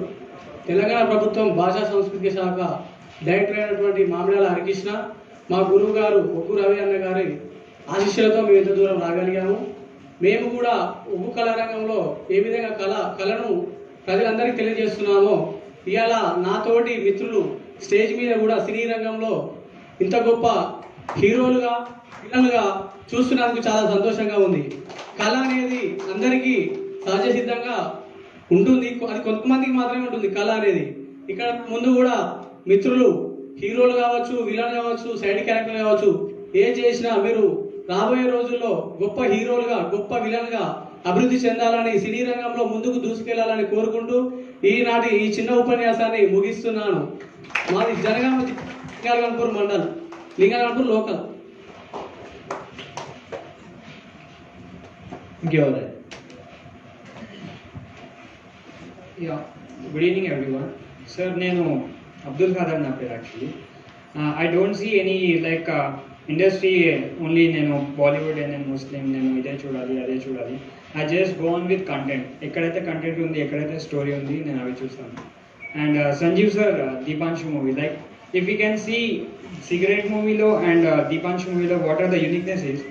తెలంగాణ ప్రభుత్వం భాషా సంస్కృతి శాఖ డైరెక్టర్ అయినటువంటి మామిడాల హరికృష్ణ, మా గురువు గారు ఒగ్గు రవి అన్న గారి ఆశీస్సులతో మేము ఇంత దూరం రాగలిగాము. మేము కూడా ఒగ్గు కళారంగంలో ఏ విధంగా కళను ప్రజలందరికీ తెలియజేస్తున్నామో, ఇవాళ నాతోటి మిత్రులు స్టేజ్ మీద కూడా సినీ రంగంలో ఇంత గొప్ప హీరోలుగా విలన్లుగా చూస్తున్నందుకు చాలా సంతోషంగా ఉంది. కళ అనేది అందరికీ సహజ సిద్ధంగా ఉంటుంది, అది కొంతమందికి మాత్రమే ఉంటుంది కళ అనేది. ఇక్కడ ముందు కూడా మిత్రులు హీరోలు కావచ్చు, విలన్ కావచ్చు, సైడ్ క్యారెక్టర్ కావచ్చు, ఏం చేసినా మీరు రాబోయే రోజుల్లో గొప్ప హీరోలుగా గొప్ప విలన్గా అభివృద్ధి చెందాలని, సినీ రంగంలో ముందుకు దూసుకెళ్లాలని కోరుకుంటూ ఈనాటి ఈ చిన్న ఉపన్యాసాన్ని ముగిస్తున్నాను. మాది జనగామ లింగాలగన్పూర్ మండల్, లింగాలగన్పూర్ లోకల్. ఇంకెవరు? Good evening everyone. సార్ నేను అబ్దుల్ ఖాదర్ నా పేరు. Actually I don't see any like industry only నేను బాలీవుడ్ నేను ముస్లిం నేను ఇదే చూడాలి అదే చూడాలి. I just go on with content. ఎక్కడైతే కంటెంట్ ఉంది, ఎక్కడైతే స్టోరీ ఉంది, నేను అవి చూస్తాను. And Sanjeev sir Deepanshu movie, like if you can see cigarette మూవీలో అండ్ దీపాంశు మూవీలో what are the uniqueness is,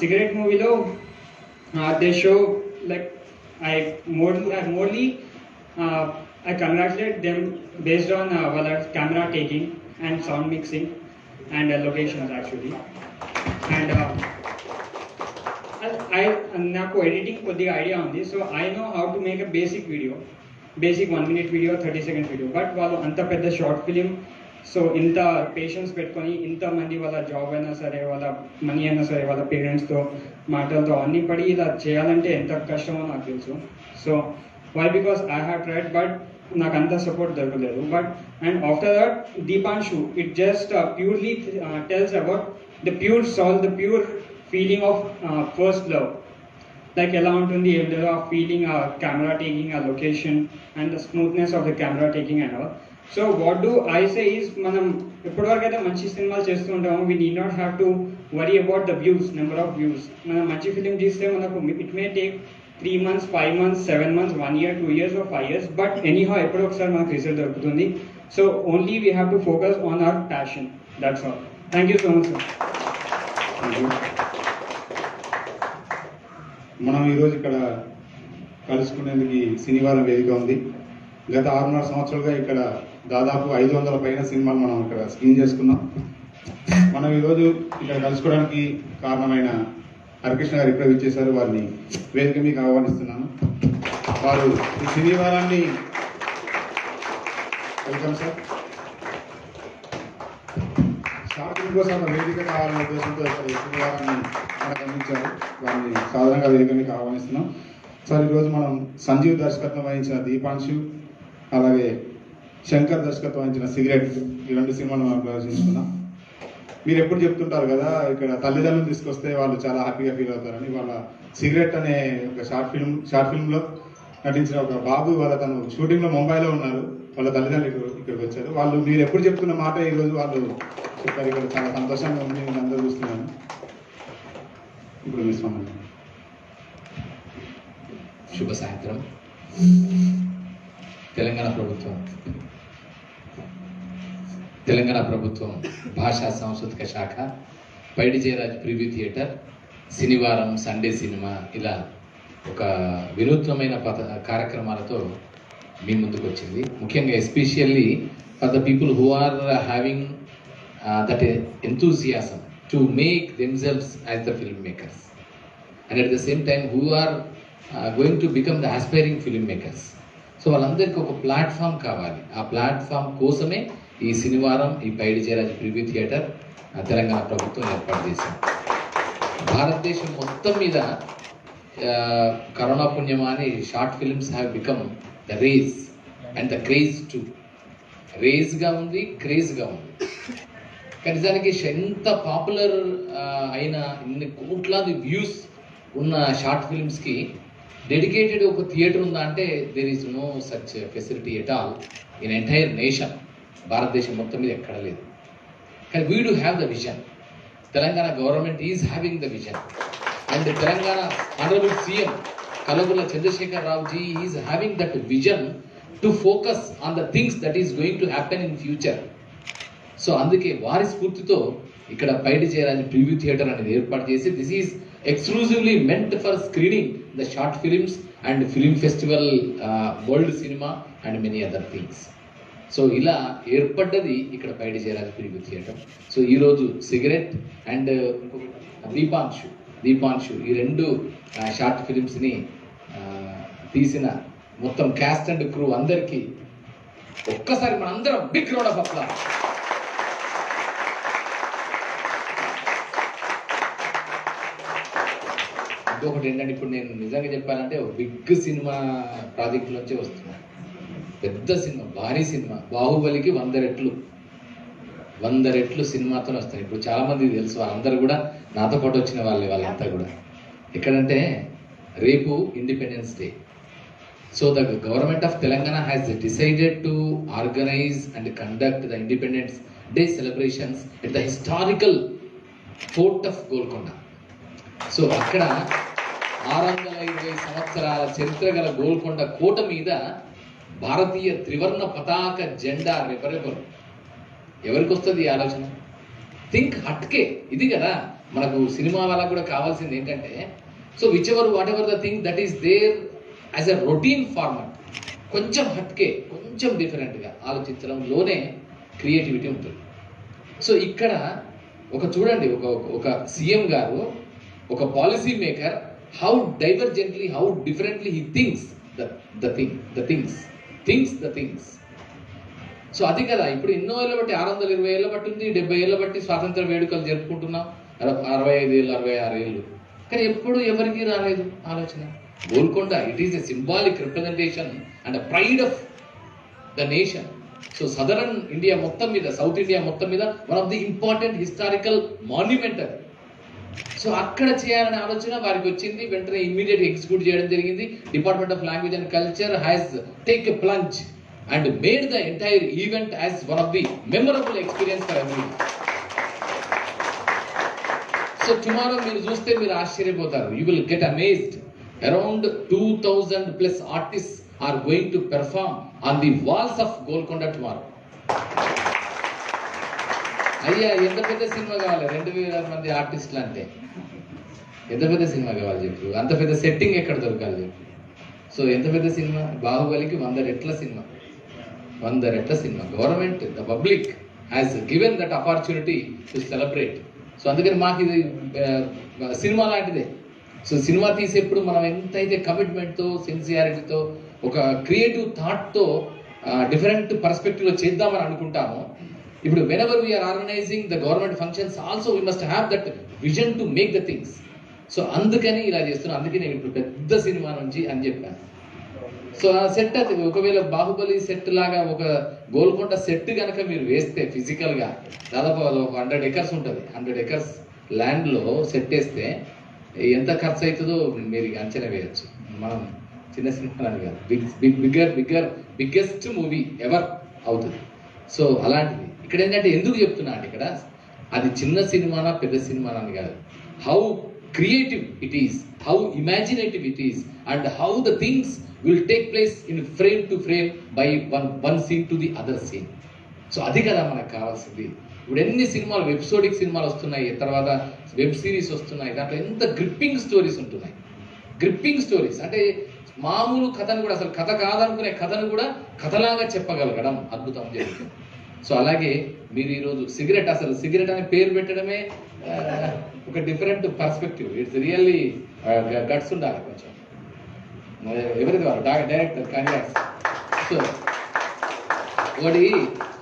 cigarette మూవీలో they show like I congratulate them based on camera taking and sound mixing and locations actually. And నాకు editing కొద్దిగా idea ఉంది, so I know how to make a basic 1 minute video 30 seconds video. But వాళ్ళు అంత పెద్ద short film, so ఇంత patience పెట్టుకొని ఇంతమంది వాళ్ళ జాబ్ అయినా సరే, వాళ్ళ మనీ అయినా సరే, వాళ్ళ పేరెంట్స్తో మాటలతో అన్ని పడి ఇలా చేయాలంటే ఎంత కష్టమో నాకు తెలుసు. So why? Because I have tried, but నాకు అంత సపోర్ట్ దొరకలేదు. But and after that Deepanshu it just purely tells about the pure soul, the pure feeling of first love. Like ఎలా ఉంటుంది ఏం లేదు, ఆ ఫీలింగ్, ఆ కెమెరా టేకింగ్, ఆ location and the smoothness of the camera taking and all. So what do I say is, మనం ఎప్పటివరకు అయితే మంచి సినిమాలు చేస్తూ ఉంటాము, we need not have to worry about the views, number of views. మనం మంచి ఫిలిం తీస్తే మనకు it may take 3 months, 5 months, 7 months, 1 year, 2 years or 5 years, but anyhow ఎప్పుడో ఒకసారి మనకు రిజల్ట్ దొరుకుతుంది. So only we have to focus on hour passion. That's all. Thank you so much sir. మనం ఈరోజు ఇక్కడ కలుసుకునేందుకు ఈ శనివారం వేదిక ఉంది. గత 6.5 సంవత్సరాలుగా ఇక్కడ దాదాపు 500 పైన సినిమాలు మనం ఇక్కడ స్క్రీన్ చేసుకున్నాం. మనం ఈరోజు ఇక్కడ కలుసుకోవడానికి కారణమైన హరికృష్ణ గారు ఇక్కడ విచ్చేశారు. వారిని వేదిక మీకు ఆహ్వానిస్తున్నాను. వారు ఈ శనివారాన్ని వెల్కమ్ సార్. షార్ట్ ఫిల్మ్ కోసం వేదిక కావాలనే ఉద్దేశంతో ఇక్కడ ఈ శనివారాన్ని మనకు అందించారు. వారిని సాధారణంగా వేదిక మీకు ఆహ్వానిస్తున్నాం. సార్ ఈరోజు మనం సంజీవ్ దర్శకత్వం వహించిన దీపాన్షు, అలాగే శంకర్ దర్శకత్వం వహించిన సిగరెట్, ఈ 2 సినిమాలు మనం ప్రదర్శించుకున్నాం. మీరు ఎప్పుడు చెప్తుంటారు కదా, ఇక్కడ తల్లిదండ్రులు తీసుకొస్తే వాళ్ళు చాలా హ్యాపీగా ఫీల్ అవుతారని. వాళ్ళ సిగరెట్ అనే ఒక షార్ట్ ఫిల్మ్లో నటించిన ఒక బాబు, వాళ్ళ తను షూటింగ్లో ముంబైలో ఉన్నారు, వాళ్ళ తల్లిదండ్రులు ఇక్కడికి వచ్చారు. వాళ్ళు మీరు ఎప్పుడు చెప్తున్న మాట ఈరోజు వాళ్ళు చెప్పారు. ఇక్కడ చాలా సంతోషంగా ఉంది, నేను అందరూ చూస్తున్నాను. ఇప్పుడు మీ సంబంధం. శుభ సాయంత్రం. తెలంగాణ ప్రభుత్వం భాషా సాంస్కృతిక శాఖ పైడి జయరాజ్ ప్రివ్యూ థియేటర్ శనివారం, సండే సినిమా, ఇలా ఒక వినూత్నమైన కార్యక్రమాలతో మీ ముందుకు వచ్చింది. ముఖ్యంగా especially for the people who are having that enthusiasm to make themselves as the film makers and at the same time who are going to become the aspiring film makers. So వాళ్ళందరికీ ఒక platform కావాలి. ఆ platform కోసమే ఈ శనివారం ఈ Paidi Jayaraj preview theatre Telangana ప్రభుత్వం ఏర్పాటు చేసింది. భారతదేశం మొత్తం మీద కరోనా పుణ్యమా అని short films have become the rage and the craze too. రేజ్గా ఉంది, క్రేజ్గా ఉంది. కానీ నిజానికి ఎంత పాపులర్ అయిన ఇన్ని కోట్లాది వ్యూస్ ఉన్న షార్ట్ ఫిల్మ్స్కి డెడికేటెడ్ ఒక థియేటర్ ఉందా అంటే there is no such facility at all in entire nation. భారతదేశం మొత్తం మీద ఎక్కడ లేదు. కానీ we do have the vision. Telangana government is having the vision and Telangana honourable CM Kalvakuntla Chandrashekar Rao ji is having that vision to focus on the things that is going to happen in future. So అందుకే వారి స్ఫూర్తితో ఇక్కడ పైడి జయరాజ్ ప్రివ్యూ థియేటర్ అనేది ఏర్పాటు చేసి this is exclusively meant for screening the short films and film festival, world cinema and many other things. So ఇలా ఏర్పడ్డది ఇక్కడ పైడి జయరాజ్ ప్రివ్యూ థియేటర్. సో ఈరోజు సిగరెట్ అండ్ దీపాన్షు ఈ 2 షార్ట్ ఫిలిమ్స్ని తీసిన మొత్తం క్యాస్ట్ అండ్ క్రూ అందరికీ ఒక్కసారి మనందరం బిగ్ రౌండ్ ఆఫ్ అప్లాస్. ఇంకొకటి ఏంటంటే, ఇప్పుడు నేను నిజంగా చెప్పాలంటే ఒక బిగ్ సినిమా ప్రాజెక్ట్ నుంచే వస్తున్నాను. పెద్ద సినిమా, భారీ సినిమా, బాహుబలికి 100 రెట్లు సినిమాతో వస్తాయి. ఇప్పుడు చాలా మందికి తెలుసు, వాళ్ళందరూ కూడా నాతో పాటు వచ్చిన వాళ్ళంతా కూడా. ఎక్కడంటే రేపు independence day. So the government of Telangana has decided to organise and conduct the independence day celebrations at the historical fort of Golconda. So అక్కడ 620 సంవత్సరాల చరిత్ర గల గోల్కొండ కోట మీద భారతీయ త్రివర్ణ పతాక జెండా రెపరెపరు. ఎవరికి వస్తుంది ఈ ఆలోచన? థింక్ హట్కే. ఇది కదా మనకు సినిమా వాళ్ళకు కూడా కావాల్సింది ఏంటంటే, so whichever whatever the thing that is there as a routine format, కొంచెం హట్కే, కొంచెం డిఫరెంట్గా ఆలోచించడంలోనే క్రియేటివిటీ ఉంటుంది. సో ఇక్కడ చూడండి, ఒక సీఎం గారు, ఒక policy maker, how divergently, how differently he thinks the things. So అది కదా ఇప్పుడు ఎన్నో ఏళ్ళ బట్టి, 620 ఏళ్ళ బట్టి ఉంది, 70 ఏళ్ళ బట్టి స్వాతంత్ర వేడుకలు జరుపుకుంటున్నాం, 65 ఏళ్ళు, 66 ఏళ్ళు. కానీ ఎప్పుడు ఎవరికి రాలేదు ఆలోచన. Golconda, it is a symbolic representation and pride of the nation. So southern India మొత్తం మీద, సౌత్ ఇండియా మొత్తం మీద one of the important historical monument అది. సో అక్కడ చేయాలనే ఆలోచన వారికి వచ్చింది. వెంటనే ఇమ్మీడియట్ ఎగ్జిక్యూట్ చేయడం జరిగింది. Department of language and culture has take a plunge and made the entire event as one of the memorable experience for everyone. So tomorrow మీరు చూస్తే మీరు ఆశ్చర్యపోతారు. You will get amazed. Around 2000+ artist are going to perform on the walls of Golconda tomorrow. అయ్యా ఎంత పెద్ద cinema కావాలి 2000 మంది ఆర్టిస్టులు అంటే? ఎంత పెద్ద సినిమా కావాలి చెప్పు? అంత పెద్ద సెట్టింగ్ ఎక్కడ దొరకాలి చెప్పు? సో ఎంత పెద్ద సినిమా? బాహుబలికి 100 రెట్ల సినిమా, 100 రెట్ల cinema. Government, the public has given that opportunity to celebrate. So అందుకని మాకు ఇది సినిమా లాంటిదే. సో సినిమా తీసేప్పుడు మనం ఎంతైతే కమిట్మెంట్తో, సిన్సియారిటీతో, ఒక క్రియేటివ్ థాట్తో డిఫరెంట్ పర్స్పెక్టివ్లో చేద్దామని అనుకుంటామో, ఇప్పుడు whenever we're organising the government functions also we must have that vision to make the things. So అందుకని ఇలా చేస్తున్నాను. అందుకే నేను ఇప్పుడు పెద్ద సినిమా నుంచి అని చెప్పాను. సో ఆ సెట్ అది ఒకవేళ బాహుబలి సెట్ లాగా ఒక గోల్కొండ సెట్ కనుక మీరు వేస్తే ఫిజికల్గా దాదాపు 100 acres ఉంటుంది. 100 acres ల్యాండ్లో సెట్ వేస్తే ఎంత ఖర్చు అవుతుందో మీరు అంచనా వేయచ్చు. మనం చిన్న సినిమాలని కాదు, బిగ్గెస్ట్ మూవీ ఎవర్ అవుతుంది. సో అలాంటిది ఇక్కడ ఏంటంటే ఎందుకు చెప్తున్నా అంటే, ఇక్కడ అది చిన్న సినిమానా పెద్ద సినిమానా అని కాదు, how creative it is, how imaginative it is, and how the things will take place in frame to frame by one scene to the other scene. So అది కదా మనకు కావాల్సింది. ఇప్పుడు ఎన్ని సినిమాలు, వెబ్సోడిక్ సినిమాలు వస్తున్నాయి, తర్వాత వెబ్ సిరీస్ వస్తున్నాయి, దాంట్లో ఎంత గ్రిప్పింగ్ స్టోరీస్ ఉంటున్నాయి. గ్రిప్పింగ్ స్టోరీస్ అంటే మామూలు కథను కూడా, అసలు కథ కాదనుకునే కథను కూడా కథలాగా చెప్పగలగడం అద్భుతం జరుగుతుంది. సో అలాగే మీరు ఈరోజు సిగరెట్, అసలు సిగరెట్ అనే పేరు పెట్టడమే ఒక different perspective. It's really guts ఉండాలి కొంచెం. ఎవరిది వారు డైరెక్టర్ కాంగ్రాట్స్. సో ఒకటి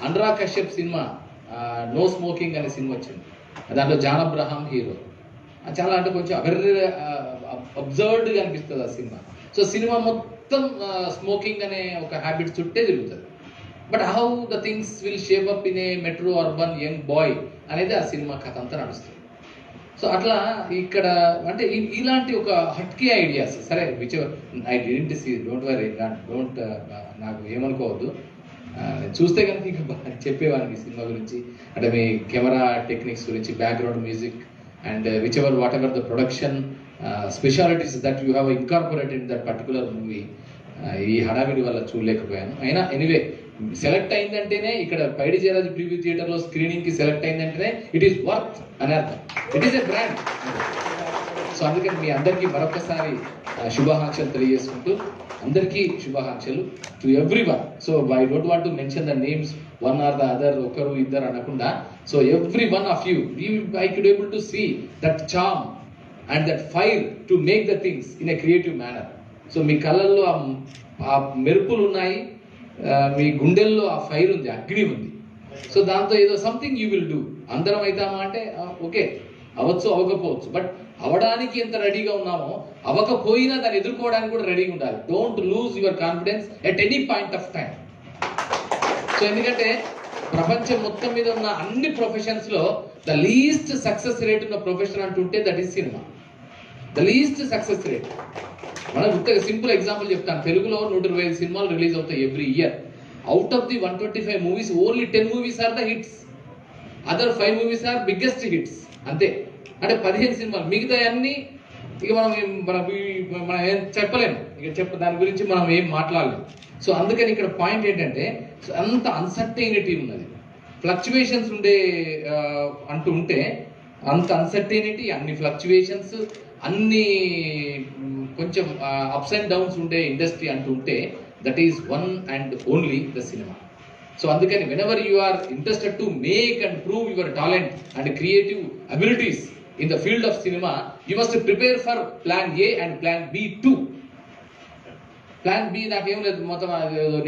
Anurag Kashyap cinema no smoking అనే సినిమా వచ్చింది. దాంట్లో జాన్ అబ్రహాం హీరో. చాలా అంటే కొంచెం అబ్జర్వ్డ్గా అనిపిస్తుంది ఆ సినిమా. సో సినిమా మొత్తం స్మోకింగ్ అనే ఒక హ్యాబిట్ చుట్టే తిరుగుతుంది. But how the things will shape up in a metro urban young boy అనేది ఆ సినిమా కథ అంతా నడుస్తుంది. సో అట్లా ఇక్కడ అంటే ఇలాంటి ఒక హట్కీ ఐడియాస్, సరే which I didn't see, don't worry, don't నాకు ఏమనుకోవద్దు. చూస్తే కనుక ఇంకా చెప్పేవాడిని ఈ సినిమా గురించి, అంటే మీ కెమెరా టెక్నిక్స్ గురించి, background music and which ever whatever the production specialities that you have incorporated in that particular movie. ఈ హడావిడి వల్ల చూడలేకపోయాను. అయినా ఎనీవే సెలెక్ట్ అయిందంటేనే, ఇక్కడ పైడి జయరాజ్ ప్రివ్యూ థియేటర్లో స్క్రీనింగ్కి సెలెక్ట్ అయిందంటేనే ఇట్ ఈస్ వర్త్ అని అర్థం. It is a brand. So అందుకని మీ అందరికీ మరొకసారి శుభాకాంక్షలు తెలియజేసుకుంటూ, అందరికీ శుభాకాంక్షలు to everyone. So I don't want to mention the names one or the other, ఒకరు ఇద్దరు అనకుండా. So every one of you, I could able to see that charm and that fire to make the things in a creative manner. So మీ కళ్ళల్లో ఆ మెరుపులు ఉన్నాయి, మీ గుండెల్లో ఆ ఫైర్ ఉంది, అగ్ని ఉంది. సో దాంతో ఏదో సంథింగ్ యూ విల్ డూ. అందరం అవుతామా అంటే ఓకే, అవ్వచ్చు అవ్వకపోవచ్చు, బట్ అవడానికి ఎంత రెడీగా ఉన్నామో, అవ్వకపోయినా దాన్ని ఎదుర్కోవడానికి కూడా రెడీగా ఉండాలి. Don't lose your confidence at any point of time. So ఎందుకంటే ప్రపంచం మొత్తం మీద ఉన్న అన్ని ప్రొఫెషన్స్లో ద లీస్ట్ సక్సెస్ రేట్ ఉన్న ప్రొఫెషన్ అంటుంటే that is cinema. The least success rate. మనం ఇంకొక సింపుల్ ఎగ్జాంపుల్ చెప్తాను. తెలుగులో 125 సినిమాలు రిలీజ్ అవుతాయి every year. Out of the 125 movies only 10 movies are the hits, other 5 movies are biggest hits. అంతే. అంటే 15 సినిమాలు, మిగతా అన్ని ఇక మనం ఏం చెప్పలేము, ఇక దాని గురించి మనం ఏం మాట్లాడలేము. సో అందుకని ఇక్కడ పాయింట్ ఏంటంటే, అంత అన్సర్టైనిటీ ఉన్నది, ఫ్లక్చువేషన్స్ ఉండే అంటూ ఉంటే, అంత అన్సర్టైనిటీ, అన్ని ఫ్లక్చువేషన్స్, అన్ని కొంచెం అప్స్ అండ్ డౌన్స్ ఉండే ఇండస్ట్రీ అంటూ ఉంటే that is one and only the cinema. So అందుకని whenever you are interested to make and prove your talent and creative abilities in the field of cinema, you must prepare for plan A and plan B too. Plan B నాకేం లేదు, మొత్తం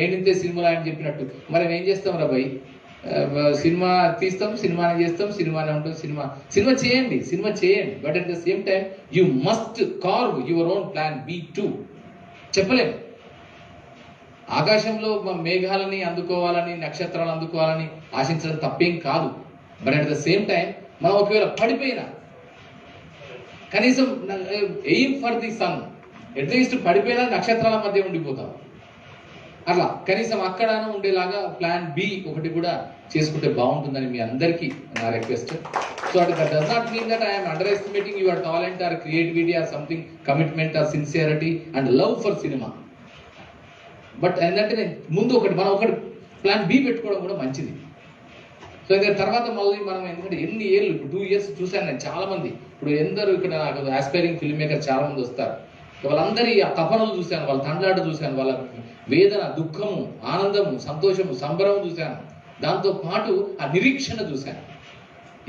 నేను ఇంతే సినిమాలు అని చెప్పినట్టు మరి ఏం చేస్తాం రా భయ్, సినిమా తీస్తాం, సినిమానే చేస్తాం, సినిమానే ఉంటుంది, సినిమా చేయండి, but at the same time you must carve your own plan B too. చెప్పలేము. ఆకాశంలో మేఘాలని అందుకోవాలని, నక్షత్రాలు అందుకోవాలని ఆశించడం తప్పేం కాదు. But at the same time మనం ఒకవేళ పడిపోయినా కనీసం aim for the sun, at least పడిపోయినా నక్షత్రాల మధ్య ఉండిపోతాం. అట్లా కనీసం అక్కడ ఉండేలాగా ప్లాన్ బి ఒకటి కూడా చేసుకుంటే బాగుంటుందని మీ అందరికీ నా request. So that does not mean that I'm underestimating your talent or creativity or something, commitment or sincerity and love for cinema. But ఏంటంటే నేను ముందు మనం ఒకటి ప్లాన్ బి పెట్టుకోవడం కూడా మంచిది. సో ఇంకా తర్వాత మళ్ళీ మనం ఎందుకంటే ఎన్ని ఏళ్ళు, ఇప్పుడు 2 years చూశాను నేను చాలా మంది. ఇప్పుడు ఎందరూ ఇక్కడ నాకు ఆస్పైరింగ్ ఫిల్మ్ మేకర్ చాలా మంది వస్తారు. వాళ్ళందరి ఆ తపనలు చూశాను, వాళ్ళ తండ్లాట చూశాను, వాళ్ళ వేదన, దుఃఖము, ఆనందము, సంతోషము, సంబరము చూశాను. దాంతో పాటు ఆ నిరీక్షణ చూశాను.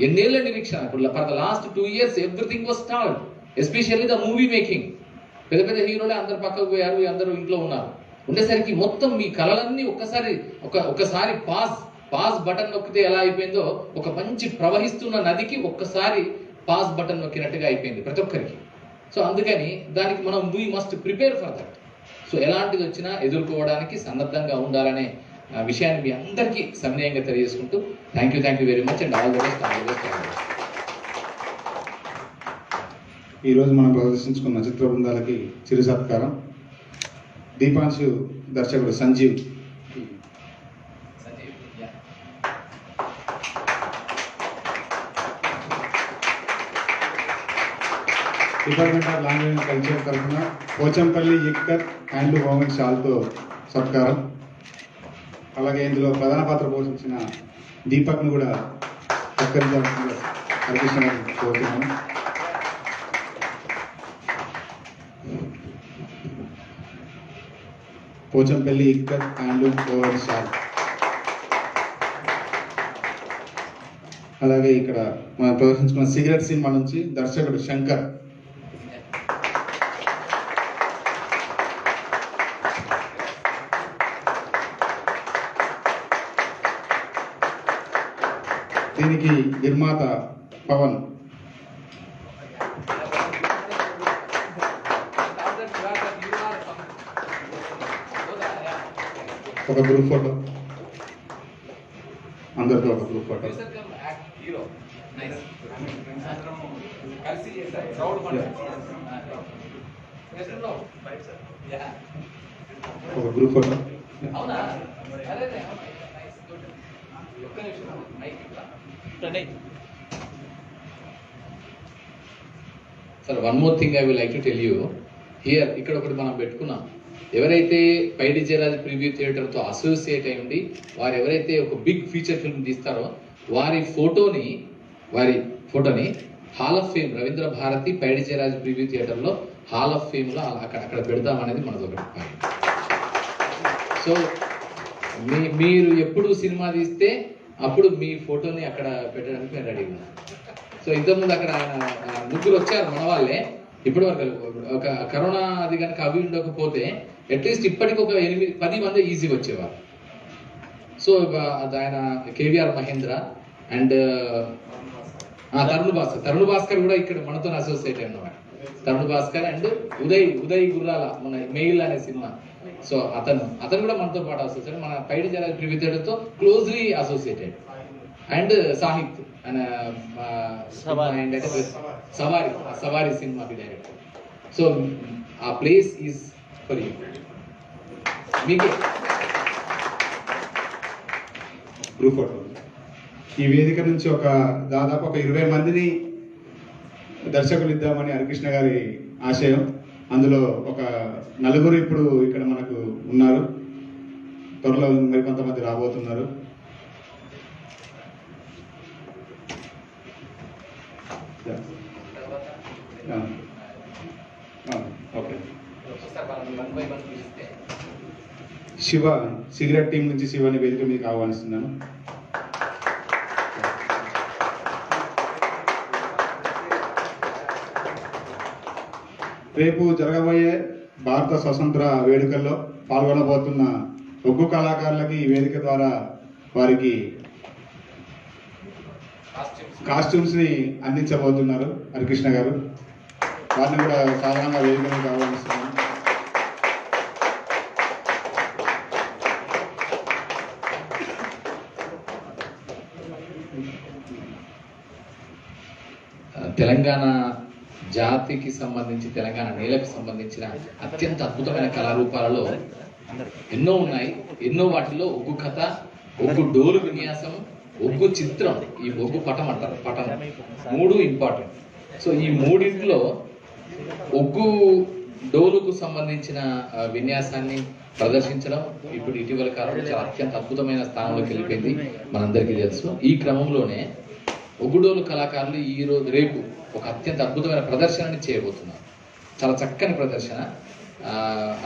ఎన్నేళ్ల నిరీక్షణ. ఇప్పుడు for the last 2 years everything was starved, especially the movie making. పెద్ద పెద్ద హీరోలే అందరు పక్కకు పోయారు, అందరూ ఇంట్లో ఉన్నారు. ఉండేసరికి మొత్తం మీ కళలన్నీ ఒక్కసారి పాజ్ బటన్ నొక్కితే ఎలా అయిపోయిందో, ఒక మంచి ప్రవహిస్తున్న నదికి ఒక్కసారి పాజ్ బటన్ నొక్కినట్టుగా అయిపోయింది ప్రతి ఒక్కరికి. సో అందుకని దానికి మనం we must prepare for that. So ఎలాంటిది వచ్చినా ఎదుర్కోవడానికి సన్నద్ధంగా ఉండాలనే విషయాన్ని మీ అందరికీ సవినయంగా తెలియజేసుకుంటూ thank you very much and all the best. ఈరోజు మనం ప్రదర్శించుకున్న చిత్ర బృందాలకి చిరు సత్కారం. దీపాంశు దర్శకుడు Sanjeev, department of language and culture తరఫున పోచంపల్లి ఇక్కత్ హ్యాండ్ గవర్నమెంట్ షాల్తో సత్కారం. అలాగే ఇందులో ప్రధాన పాత్ర పోషించిన దీపక్ను కూడా సత్కరించాల్సిందిగా హరికృష్ణ గారిని కోరుతున్నాను. Pochampally ikat hand government shawl. అలాగే ఇక్కడ మనం ప్రదర్శించుకున్న సిగరెట్ సినిమా నుంచి దర్శకుడు శంకర్. దీనికి నిర్మాత పవన్. ఒక గ్రూప్ ఫోటో, అందరితో ఒక గ్రూప్ ఫోటో. ఒక group photo. Sir one more thing I will like to tell you here. ఇక్కడ ఒకటి మనం పెట్టుకున్నాం. ఎవరైతే పైడి జయరాజ్ ప్రివ్యూ థియేటర్తో అసోసియేట్ అయి ఉండి వారు ఎవరైతే ఒక బిగ్ ఫీచర్ ఫిల్మ్ తీస్తారో వారి ఫోటోని hall of fame Ravindra Bharathi Paidi Jayaraj preview థియేటర్లో హాల్ ఆఫ్ ఫేమ్లో అక్కడ పెడదామనేది మనది ఒకటి పాయింట్. సో మీరు ఎప్పుడు సినిమా తీస్తే అప్పుడు మీ ఫోటోని అక్కడ పెట్టడానికి నేను రెడీగా ఉన్నాను. సో ఇంతకుముందు అక్కడ ఆయన ముగ్గురు వచ్చారు మన వాళ్ళే. ఇప్పుడు ఒక కరోనా అది కనుక అవి ఉండకపోతే అట్లీస్ట్ ఇప్పటికి ఒక 8-10 మంది ఈజీగా వచ్చేవారు. సో ఆయన కేవీఆర్ మహేంద్ర అండ్ తరుణ్ భాస్కర్ కూడా ఇక్కడ మనతో అసోసియేట్ అయినవాడు. తరుణ్ భాస్కర్ అండ్ ఉదయ్ గుర్రాల మన మెయిల్ అనే సినిమా. సో అతను కూడా మనతో పాటు అసోసియేట్, మన పైడి జయరాజ్ ప్రివ్యూ థియేటర్తో closely associated. And Sahith Savari సినిమాకి డైరెక్టర్. సో ఆ ప్లేస్ ఈజ్ ఫర్ యూ. మీకే గ్రూప్ ఫోటో. ఈ వేదిక నుంచి దాదాపు ఒక 20 మందిని దర్శకులు ఇద్దామని హరికృష్ణ గారి ఆశయం. అందులో ఒక 4 ఇప్పుడు ఇక్కడ మనకు ఉన్నారు, త్వరలో మరికొంతమంది రాబోతున్నారు. ఓకే. శివ సిగరెట్ టీం నుంచి శివని వేదిక మీకు ఆహ్వానిస్తున్నాను. రేపు జరగబోయే భారత స్వతంత్ర వేడుకల్లో పాల్గొనబోతున్న ఒగ్గు కళాకారులకి ఈ వేదిక ద్వారా వారికి కాస్ట్యూమ్స్ ని అందించబోతున్నారు హరికృష్ణ గారు. వారిని కూడా సాధారణంగా వేదిక మీద ఆహ్వానిస్తున్నాను. తెలంగాణ జాతికి సంబంధించి తెలంగాణ నేలకు సంబంధించిన అత్యంత అద్భుతమైన కళారూపాలలో ఎన్నో ఉన్నాయి. ఎన్నో వాటిలో ఒగ్గు కథ, ఒగ్గు డోలు విన్యాసం, ఒగ్గు చిత్రం, ఈ ఒగ్గు పటం అంటారు, పటం, మూడు ఇంపార్టెంట్. సో ఈ మూడింటిలో ఒగ్గు డోలుకు సంబంధించిన విన్యాసాన్ని ప్రదర్శించడం ఇప్పుడు ఇటీవల కాలంలో చాలా అత్యంత అద్భుతమైన స్థానంలోకి వెళ్ళిపోయింది, మనందరికీ తెలుసు. ఈ క్రమంలోనే ఒగ్గుడోలు కళాకారులు రేపు ఒక అత్యంత అద్భుతమైన ప్రదర్శనని చేయబోతున్నారు. చాలా చక్కని ప్రదర్శన,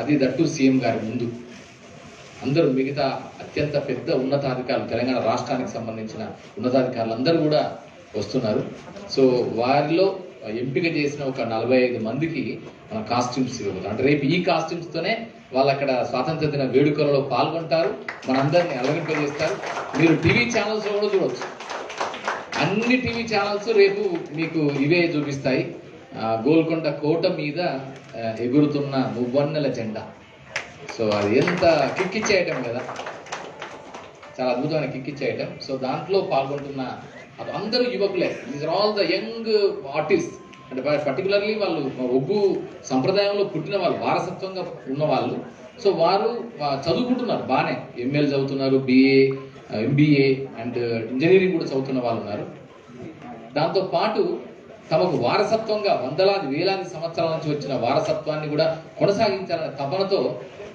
అది దట్టు సీఎం గారి ముందు. అందరూ మిగతా అత్యంత పెద్ద ఉన్నతాధికారులు, తెలంగాణ రాష్ట్రానికి సంబంధించిన ఉన్నతాధికారులు అందరూ కూడా వస్తున్నారు. సో వారిలో ఎంపిక చేసిన ఒక 45 మందికి మన కాస్ట్యూమ్స్ ఇవ్వబోతాం. అంటే రేపు ఈ కాస్ట్యూమ్స్తోనే వాళ్ళు అక్కడ స్వాతంత్ర దిన వేడుకలలో పాల్గొంటారు, మనందరినీ అలరింపజేస్తారు. మీరు టీవీ ఛానల్స్లో కూడా చూడవచ్చు. అన్ని టీవీ ఛానల్స్ రేపు మీకు ఇవే చూపిస్తాయి. గోల్కొండ కోట మీద ఎగురుతున్న మువ్వన్నెల జెండా. సో అది ఎంత కిక్కిచ్చే ఐటమ్ కదా, చాలా అద్భుతమైన కిక్కిచ్చే ఐటమ్. సో దాంట్లో పాల్గొంటున్న అందరూ యువకులే. These are all the young artist. అంటే పర్టికులర్లీ వాళ్ళు ఒగ్గు సంప్రదాయంలో పుట్టిన వాళ్ళు, వారసత్వంగా ఉన్నవాళ్ళు. సో వారు చదువుకుంటున్నారు, బాగానే ఎంఎల్ చదువుతున్నారు, బిఏ, ఎంబీఏ అండ్ ఇంజనీరింగ్ కూడా చదువుతున్న వాళ్ళు ఉన్నారు. దాంతోపాటు తమకు వారసత్వంగా వందలాది వేలాది సంవత్సరాల నుంచి వచ్చిన వారసత్వాన్ని కూడా కొనసాగించాలనే తపనతో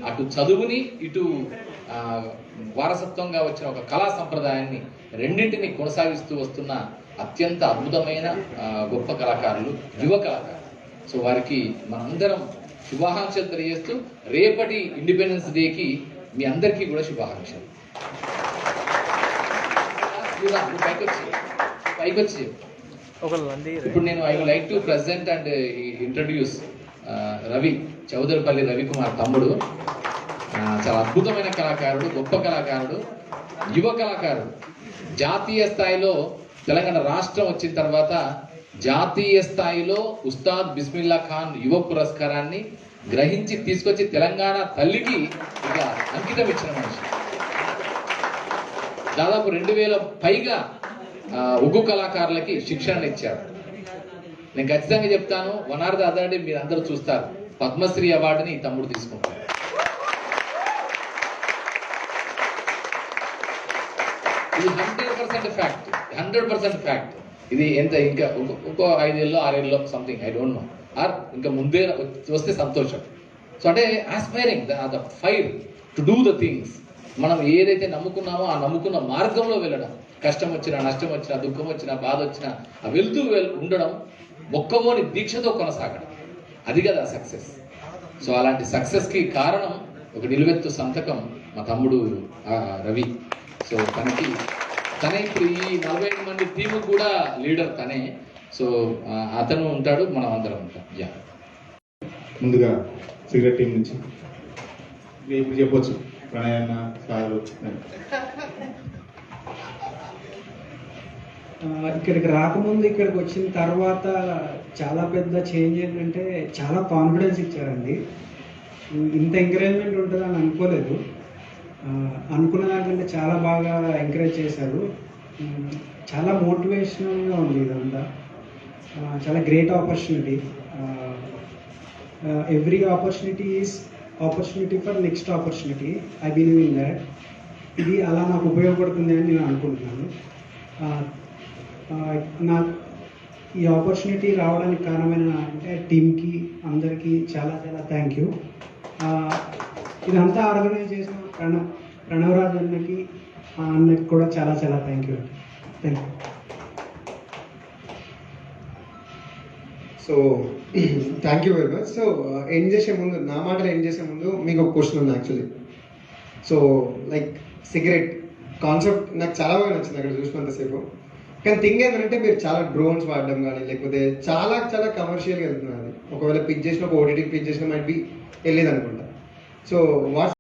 అటు చదువుని ఇటు వారసత్వంగా వచ్చిన ఒక కళా సంప్రదాయాన్ని రెండింటిని కొనసాగిస్తూ వస్తున్న అత్యంత అద్భుతమైన గొప్ప కళాకారులు, యువ కళాకారులు. సో వారికి మనందరం శుభాకాంక్షలు తెలియజేస్తూ రేపటి ఇండిపెండెన్స్ డేకి మీ అందరికీ కూడా శుభాకాంక్షలు. పైకొచ్చి ఇప్పుడు నేను I would like to present and introduce Ravi, Chowdaripalli Ravikumar తమ్ముడు. చాలా అద్భుతమైన కళాకారుడు, గొప్ప కళాకారుడు, యువ కళాకారుడు. జాతీయ స్థాయిలో తెలంగాణ రాష్ట్రం వచ్చిన తర్వాత జాతీయ స్థాయిలో ఉస్తాద్ బిస్మిల్లా ఖాన్ యువ పురస్కారాన్ని గ్రహించి తీసుకొచ్చి తెలంగాణ తల్లికి ఇక అంకితం ఇచ్చిన మనిషి. దాదాపు 2000 పైగా ఒగ్గు కళాకారులకి శిక్షణ ఇచ్చారు. నేను ఖచ్చితంగా చెప్తాను, one or the other day మీరు అందరూ చూస్తారు, పద్మశ్రీ అవార్డుని ఈ తమ్ముడు తీసుకుంటారు. ఇది 100% ఫ్యాక్ట్, 100% ఫ్యాక్ట్. ఇది ఎంత ఇంకా ఇంకో 5 ఏళ్ళలో 6 ఏళ్ళలో something, I don't know, or ఇంకా ముందే వస్తే సంతోషం. సో అంటే aspiring the fire to do the things. మనం ఏదైతే నమ్ముకున్నామో ఆ నమ్ముకున్న మార్గంలో వెళ్ళడం, కష్టం వచ్చినా, నష్టం వచ్చినా, దుఃఖం వచ్చినా, బాధ వచ్చినా వెళ్తూ ఉండడం, మొక్కవోని దీక్షతో కొనసాగడం, అది కదా సక్సెస్. సో అలాంటి సక్సెస్కి కారణం ఒక నిలువెత్తు సంతకం మా తమ్ముడు రవి. సో తనే ఇప్పుడు ఈ 45 మంది టీము కూడా లీడర్ తనే. సో అతను ఉంటాడు, మనం అందరం ఉంటాం. యా, ముందుగా సిగరెట్ టీం నుంచి ఇప్పుడు చెప్పొచ్చు ప్రణయన్న సారు. ఇక్కడికి రాకముందు ఇక్కడికి వచ్చిన తర్వాత చాలా పెద్ద చేంజ్ ఏంటంటే చాలా కాన్ఫిడెన్స్ ఇచ్చారండి. ఇంత ఎంకరేజ్మెంట్ ఉంటుందని అనుకోలేదు. అనుకున్న దానికంటే చాలా బాగా ఎంకరేజ్ చేశారు. చాలా మోటివేషనల్గా ఉంది ఇదంతా. చాలా great opportunity. Every opportunity is opportunity for next opportunity. I believe in that. ఇది అలా నాకు ఉపయోగపడుతుంది అని నేను అనుకుంటున్నాను. ఈ ఆపర్చునిటీ రావడానికి కారణమైన అంటే టీంకి అందరికీ చాలా చాలా థ్యాంక్ యూ. ఇదంతా ఆర్గనైజ్ చేసిన ప్రణవరాజ్ అన్నకి కూడా చాలా చాలా thank you. Thank you. So thank you very much. So end చేసే ముందు, నా మాటలు ఎండ్ చేసే ముందు మీకు ఒక క్వశ్చన్ ఉంది actually. So like cigarette concept నాకు చాలా బాగా నచ్చింది అక్కడ చూసినంతసేపు. కానీ థింగ్ ఏంటంటే మీరు చాలా డ్రోన్స్ వాడడం కానీ లేకపోతే చాలా చాలా కమర్షియల్గా వెళ్తున్నారు. అది ఒకవేళ పిక్ చేసిన, ఒక ఓటీటీకి పిక్ చేసిన మైట్ బి వెళ్ళేది అనుకుంటా. So what